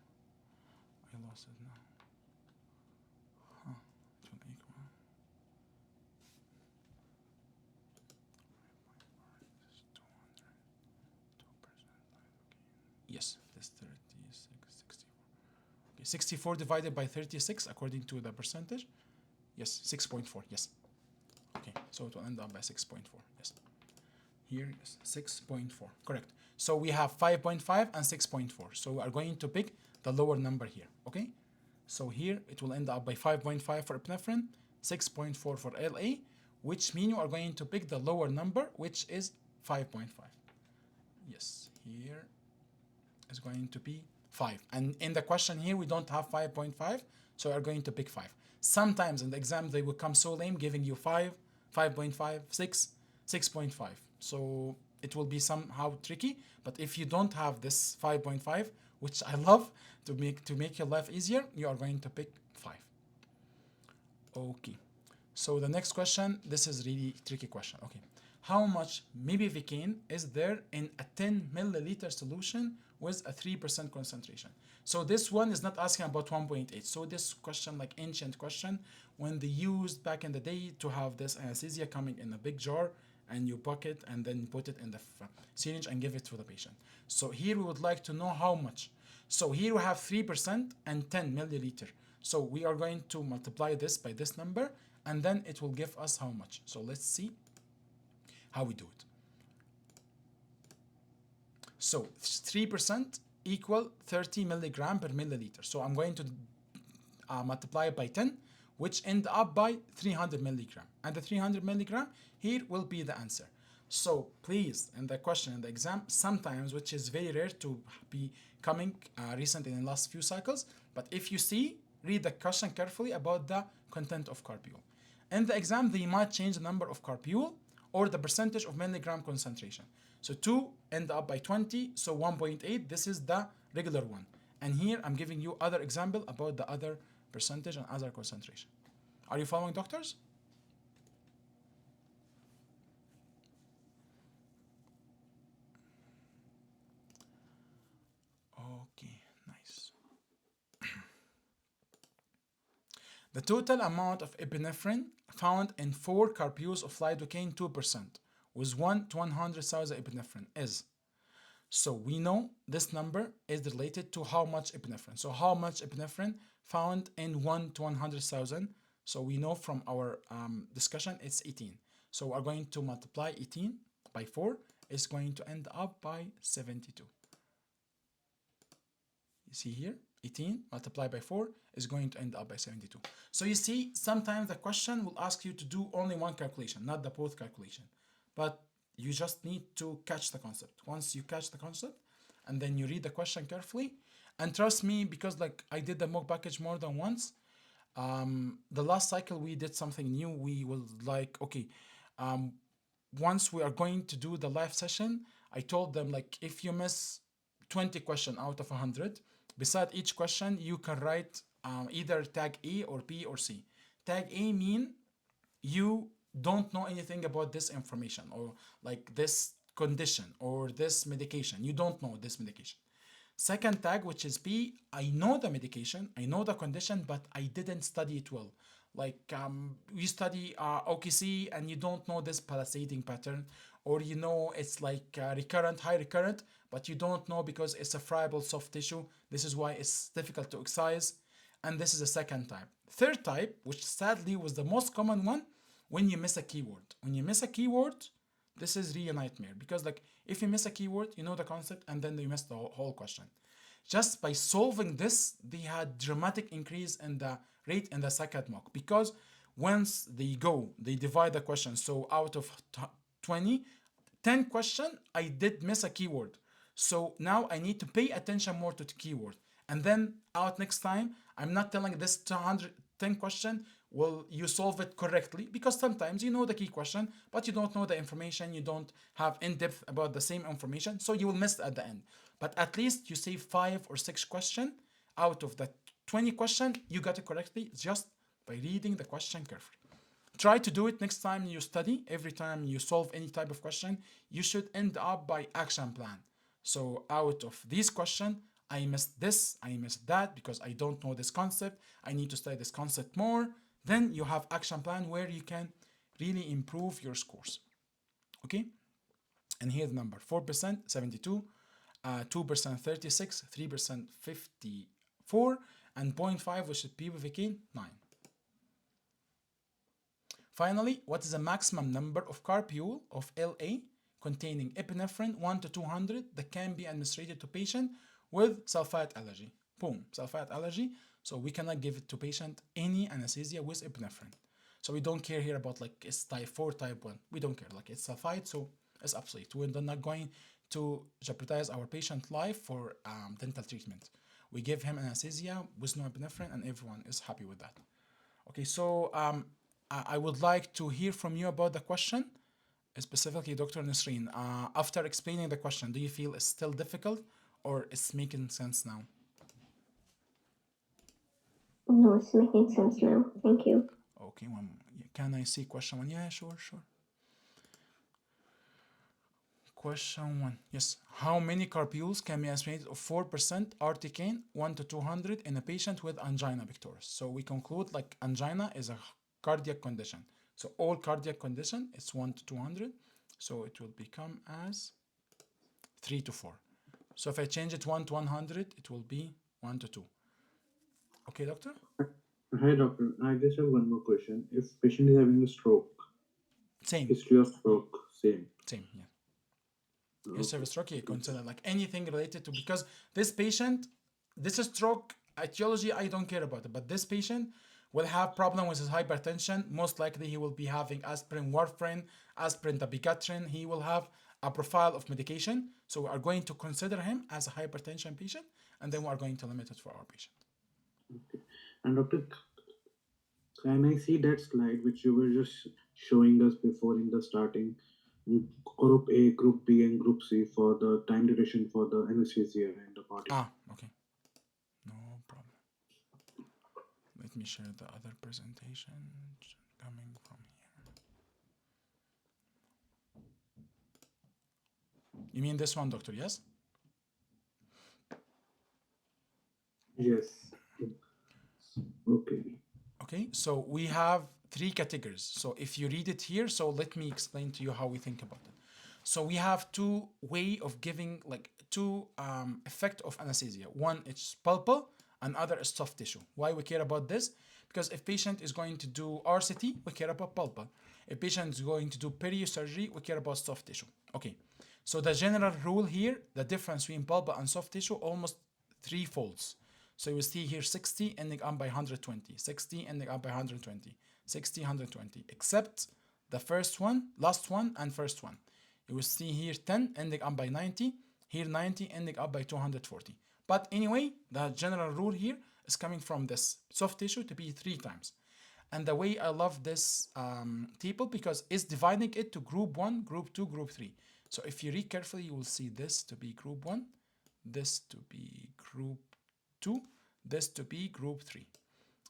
I lost it now. It will equal. Yes, this 36, 64. Okay, 64 divided by 36 according to the percentage. Yes, 6.4. Yes. Okay, so it will end up by 6.4. Yes. Here is 6.4. Correct. So we have 5.5 and 6.4. So we are going to pick the lower number here. Okay. So here it will end up by 5.5 for epinephrine, 6.4 for LA, which means you are going to pick the lower number, which is 5.5. Yes, here is going to be 5. And in the question here, we don't have 5.5, so we are going to pick 5. Sometimes in the exam, they will come so lame, giving you 5, 5.5, 6, 6.5. So it will be somehow tricky. But if you don't have this 5.5, which I love to make your life easier, you are going to pick 5. Okay. So the next question, this is really tricky question. Okay. How much mepivacaine is there in a 10 milliliter solution with a 3% concentration? So this one is not asking about 1.8. So this question, like ancient question, when they used back in the day to have this anesthesia coming in a big jar and you pack it and then put it in the syringe and give it to the patient. So here we would like to know how much. So here we have 3% and 10 milliliter. So we are going to multiply this by this number and then it will give us how much. So let's see how we do it. So 3% equal 30 milligram per milliliter. So I'm going to multiply by 10, which end up by 300 milligram. And the 300 milligram here will be the answer. So please, in the question in the exam, sometimes, which is very rare to be coming recent in the last few cycles, but if you see, read the question carefully about the content of carpule. In the exam, they might change the number of carpule or the percentage of milligram concentration. So 2 end up by 20, so 1.8, this is the regular one. And here I'm giving you other example about the other percentage and other concentration. Are you following, doctors? Okay, nice. The total amount of epinephrine found in 4 carpules of lidocaine 2% with 1 to 100,000 epinephrine is. So we know this number is related to how much epinephrine. So how much epinephrine found in 1 to 100,000. So we know from our discussion it's 18. So we're going to multiply 18 by 4. It's going to end up by 72. You see here, 18 multiplied by 4 is going to end up by 72. So you see, sometimes the question will ask you to do only one calculation, not the both calculation. But you just need to catch the concept. Once you catch the concept, and then you read the question carefully, and trust me, because like I did the mock package more than once, the last cycle we did something new. We will like, okay, um, once we are going to do the live session, I told them like if you miss 20 question out of 100, beside each question you can write either tag A or B or C. Tag A mean you don't know anything about this information or like this condition or this medication. You don't know this medication. Second tag, which is B, I know the medication, I know the condition, but I didn't study it well. Like you study OKC and you don't know this pulsating pattern, or you know it's like recurrent, high recurrent, but you don't know because it's a friable soft tissue. This is why it's difficult to excise. And this is the second type. Third type, which sadly was the most common one, when you miss a keyword. When you miss a keyword, this is really a nightmare because like if you miss a keyword, you know the concept and then you miss the whole question. Just by solving this, they had dramatic increase in the rate in the second mock because once they divide the question. So out of 20, 10 question, I did miss a keyword. So now I need to pay attention more to the keyword. And then out next time, I'm not telling this 210 question, will you solve it correctly? Because sometimes you know the key question, but you don't know the information, you don't have in-depth about the same information, so you will miss at the end. But at least you save 5 or 6 question out of the 20 question, you got it correctly just by reading the question carefully. Try to do it next time you study. Every time you solve any type of question, you should end up by action plan. So out of this question, I missed this, I missed that because I don't know this concept. I need to study this concept more. Then you have action plan where you can really improve your scores. Okay? And here's the number 4%, 72, 2%, 36, 3%, 54, and 0.5, which is PVK, 9. Finally, what is the maximum number of carpule of LA containing epinephrine 1 to 200 that can be administered to patient with sulfite allergy? Boom, sulfite allergy. So we cannot give it to patient any anesthesia with epinephrine. So we don't care here about like it's type 4, type 1. We don't care. Like it's sulfite, so it's obsolete. We're not going to jeopardize our patient life for dental treatment. We give him anesthesia with no epinephrine and everyone is happy with that. Okay, so I would like to hear from you about the question, specifically Dr. Nasreen. After explaining the question, do you feel it's still difficult or it's making sense now? No, it's making sense now. Thank you. Okay, can I see question 1? Yeah, sure, sure. Question 1. Yes. How many carpules can be estimated of 4% articaine 1 to 200 in a patient with angina pectoris? So we conclude like angina is a cardiac condition. So all cardiac condition is 1 to 200. So it will become as 3 to 4. So if I change it 1 to 100, it will be 1 to 2. Okay, doctor? Hi, doctor. I just have one more question. If patient is having a stroke, Same. history of stroke, same. Same, yeah. History of stroke, you consider like anything related to, because this patient, this is stroke etiology, I don't care about it, but this patient will have problem with his hypertension. Most likely he will be having aspirin, warfarin, aspirin, dabigatran. He will have a profile of medication. So we are going to consider him as a hypertension patient, and then we are going to limit it for our patient. Okay. And doctor, can I see that slide which you were just showing us before in the starting? Group A, Group B, and Group C for the time duration for the anesthesia and the body. Okay. No problem. Let me share the other presentation coming from here. You mean this one, doctor? Yes? Yes. Okay. Okay, so we have three categories. So if you read it here, so let me explain to you how we think about it. So we have two way of giving, like two effect of anesthesia. One is pulpal, and other is soft tissue. Why we care about this? Because if patient is going to do RCT, we care about pulpal. If patient is going to do surgery, we care about soft tissue. Okay, so the general rule here, the difference between pulpal and soft tissue, almost three folds. So you will see here 60 ending up by 120, 60 ending up by 120, 60, 120, except the first one, last one, and first one. You will see here 10 ending up by 90, here 90 ending up by 240. But anyway, the general rule here is coming from this soft tissue to be 3 times. And the way I love this table, because it's dividing it to group 1, group 2, group 3. So if you read carefully, you will see this to be group 1, this to be group 2, this to be group 3.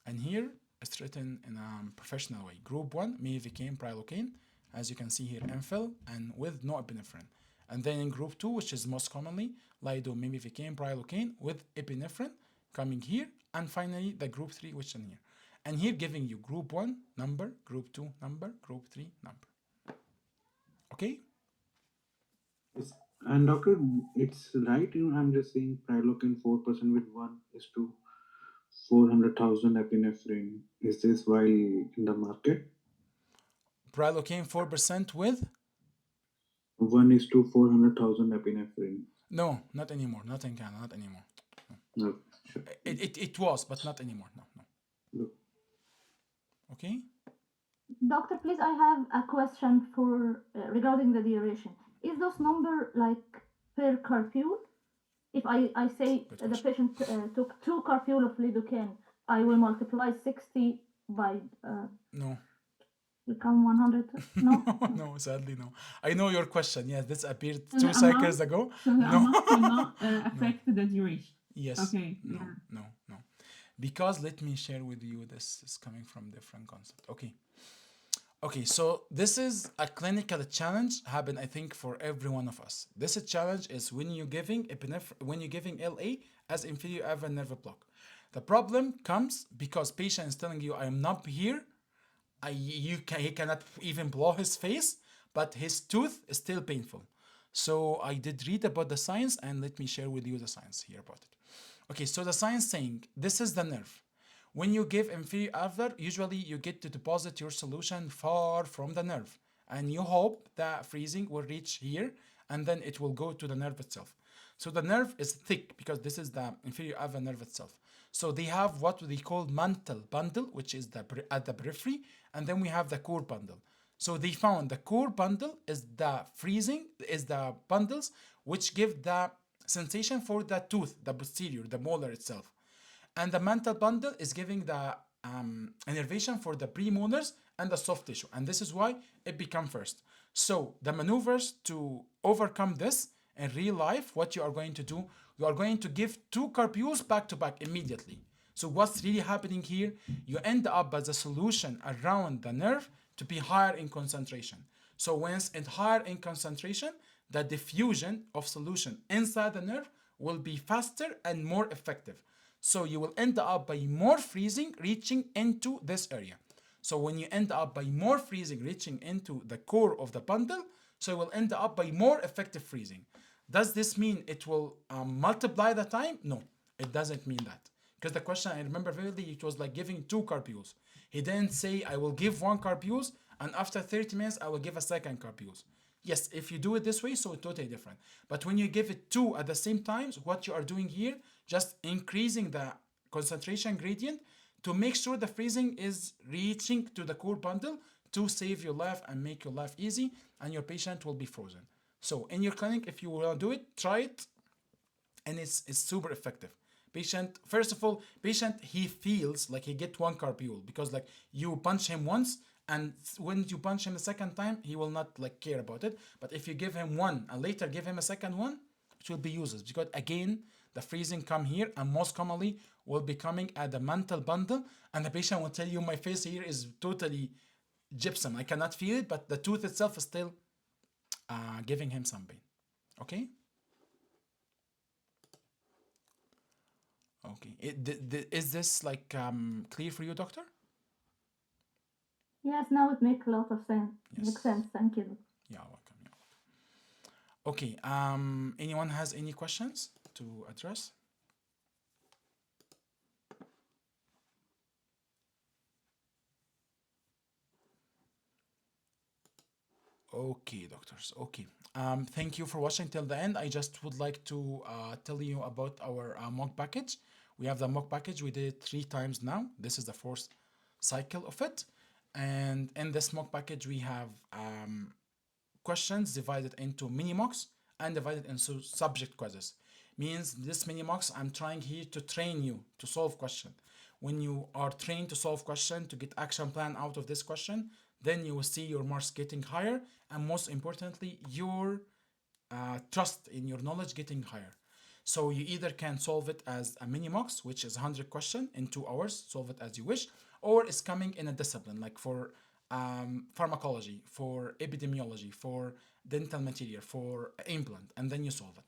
And here it's written in a professional way. Group 1, mivacane, prilocaine, as you can see here, MPhil, and with no epinephrine. And then in group 2, which is most commonly, lido, mimivacane, prilocaine with epinephrine coming here. And finally, the group 3, which is in here. And here giving you group 1 number, group 2 number, group 3 number. Okay? Yes. And doctor, it's right. I'm just saying prilocaine 4% with 1:400,000 epinephrine. Is this while in the market? Prilocaine 4% with? 1:400,000 epinephrine. No, not anymore. Not in Canada, not anymore. No. Sure. It was, but not anymore. No, no. No. Okay? Doctor, please, I have a question for regarding the duration. Is those number like per carpule? If I say Good the question. patient took 2 carpule of lidocaine, I will multiply 60 by No. become 100. No? No, sadly, no. I know your question. Yes, this appeared So 2 the cycles amount, ago. so the No. amount will not No. affect the duration. Yes. Okay. No, Yeah. no, no. Because let me share with you, this is coming from different concept. Okay. Okay, so this is a clinical challenge happen, I think, for every one of us. This challenge is when you're giving when you're giving LA as inferior airway nerve block. The problem comes because patient is telling you, I am not here. He cannot even blow his face, but his tooth is still painful. So I did read about the science, and let me share with you the science here about it. Okay, so the science saying this is the nerve. When you give inferior alveolar, usually you get to deposit your solution far from the nerve, and you hope that freezing will reach here, and then it will go to the nerve itself. So the nerve is thick because this is the inferior alveolar nerve itself. So they have what they call mantle bundle, which is at the periphery, and then we have the core bundle. So they found the core bundle is the bundles which give the sensation for the tooth, the posterior, the molar itself. And the mantle bundle is giving the innervation for the premolars and the soft tissue. And this is why it become first. So the maneuvers to overcome this in real life, what you are going to do, you are going to give 2 carpules back to back immediately. So what's really happening here? You end up as a solution around the nerve to be higher in concentration. So once it's higher in concentration, the diffusion of solution inside the nerve will be faster and more effective. So you will end up by more freezing reaching into this area. So when you end up by more freezing reaching into the core of the bundle, so you will end up by more effective freezing. Does this mean it will multiply the time? No, it doesn't mean that. Because the question I remember vividly, it was like giving 2 carpules. He didn't say I will give 1 carpules and after 30 minutes I will give a second carpules. Yes, if you do it this way, so it's totally different. But when you give it 2 at the same time, what you are doing here, just increasing the concentration gradient to make sure the freezing is reaching to the core bundle to save your life and make your life easy, and your patient will be frozen. So in your clinic, if you want to do it, try it, and it's super effective. Patient, first of all, he feels like he get 1 carpule because like you punch him once, and when you punch him the second time, he will not like care about it. But if you give him 1 and later give him a second one, it will be useless because again the freezing come here, and most commonly will be coming at a mental bundle, and the patient will tell you, my face here is totally gypsum. I cannot feel it, but the tooth itself is still giving him some pain. Okay? Okay. Is this like clear for you, doctor? Yes, now it makes a lot of sense. Makes Yes. sense. Thank you. Yeah, welcome. Yeah. Okay. Anyone has any questions to address? Okay, doctors. Okay. Thank you for watching till the end. I just would like to tell you about our mock package. We have the mock package. We did it 3 times now. This is the fourth cycle of it. And in this mock package, we have questions divided into mini mocks and divided into subject quizzes. Means this mini mocks, I'm trying here to train you to solve question. When you are trained to solve question, to get action plan out of this question, then you will see your marks getting higher, and most importantly, your trust in your knowledge getting higher. So you either can solve it as a mini mocks, which is 100 question in 2 hours, solve it as you wish, or it's coming in a discipline like for pharmacology, for epidemiology, for dental material, for implant, and then you solve it.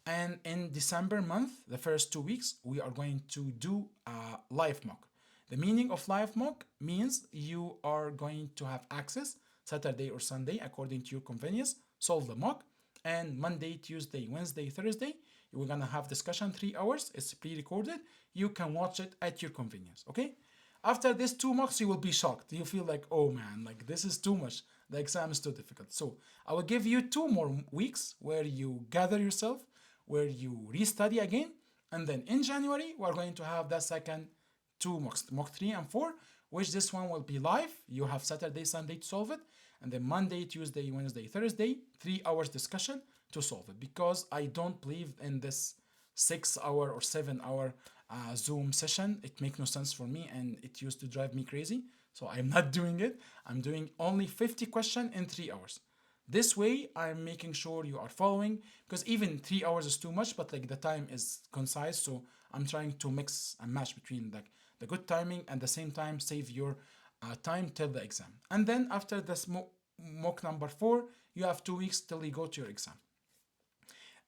And in December month, the first 2 weeks, we are going to do a live mock. The meaning of live mock means you are going to have access Saturday or Sunday according to your convenience, solve the mock, and Monday, Tuesday, Wednesday, Thursday, we're gonna have discussion 3 hours. It's pre-recorded. You can watch it at your convenience. Okay. After these 2 mocks, you will be shocked. You feel like, oh man, like this is too much. The exam is too difficult. So I will give you 2 more weeks where you gather yourself, where you restudy again, and then in January we're going to have the second 2 mocks, mock 3 and 4, which this one will be live. You have Saturday, Sunday to solve it, and then Monday, Tuesday, Wednesday, Thursday, 3 hours discussion to solve it. Because I don't believe in this 6 hour or 7 hour Zoom session. It makes no sense for me, and it used to drive me crazy. So I'm not doing it. I'm doing only 50 questions in 3 hours. This way, I'm making sure you are following, because even 3 hours is too much, but like the time is concise. So I'm trying to mix and match between like the good timing and the same time save your time till the exam. And then after this mock number 4, you have 2 weeks till you go to your exam.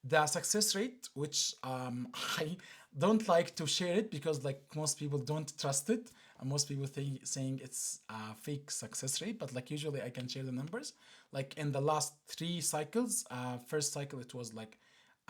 The success rate, which I don't like to share it because like most people don't trust it, and most people saying it's a fake success rate, but like usually I can share the numbers. Like in the last 3 cycles, first cycle it was like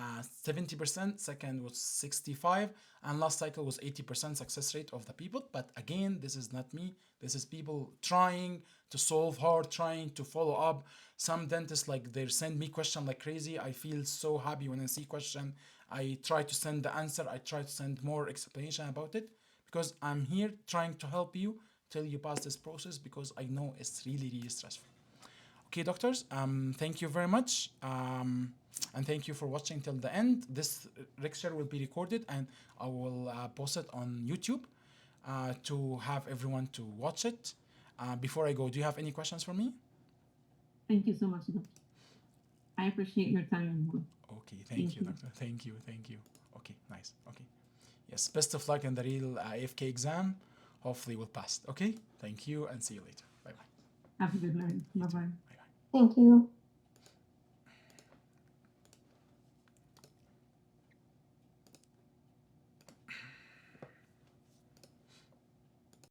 70%, second was 65, and last cycle was 80% success rate of the people. But again, this is not me. This is people trying to solve hard, trying to follow up. Some dentists like they send me question like crazy. I feel so happy when I see question. I try to send the answer. I try to send more explanation about it, because I'm here trying to help you till you pass this process, because I know it's really, really stressful. Okay, doctors, thank you very much. And thank you for watching till the end. This lecture will be recorded, and I will post it on YouTube to have everyone to watch it. Before I go, do you have any questions for me? Thank you so much, Doctor. I appreciate your time and work. Okay, thank you, doctor. Thank you, thank you. Okay, nice. Okay. Yes, best of luck in the real AFK exam. Hopefully we'll pass. Okay, thank you, and see you later. Bye-bye. Have a good night. Bye-bye. Bye-bye. Thank you.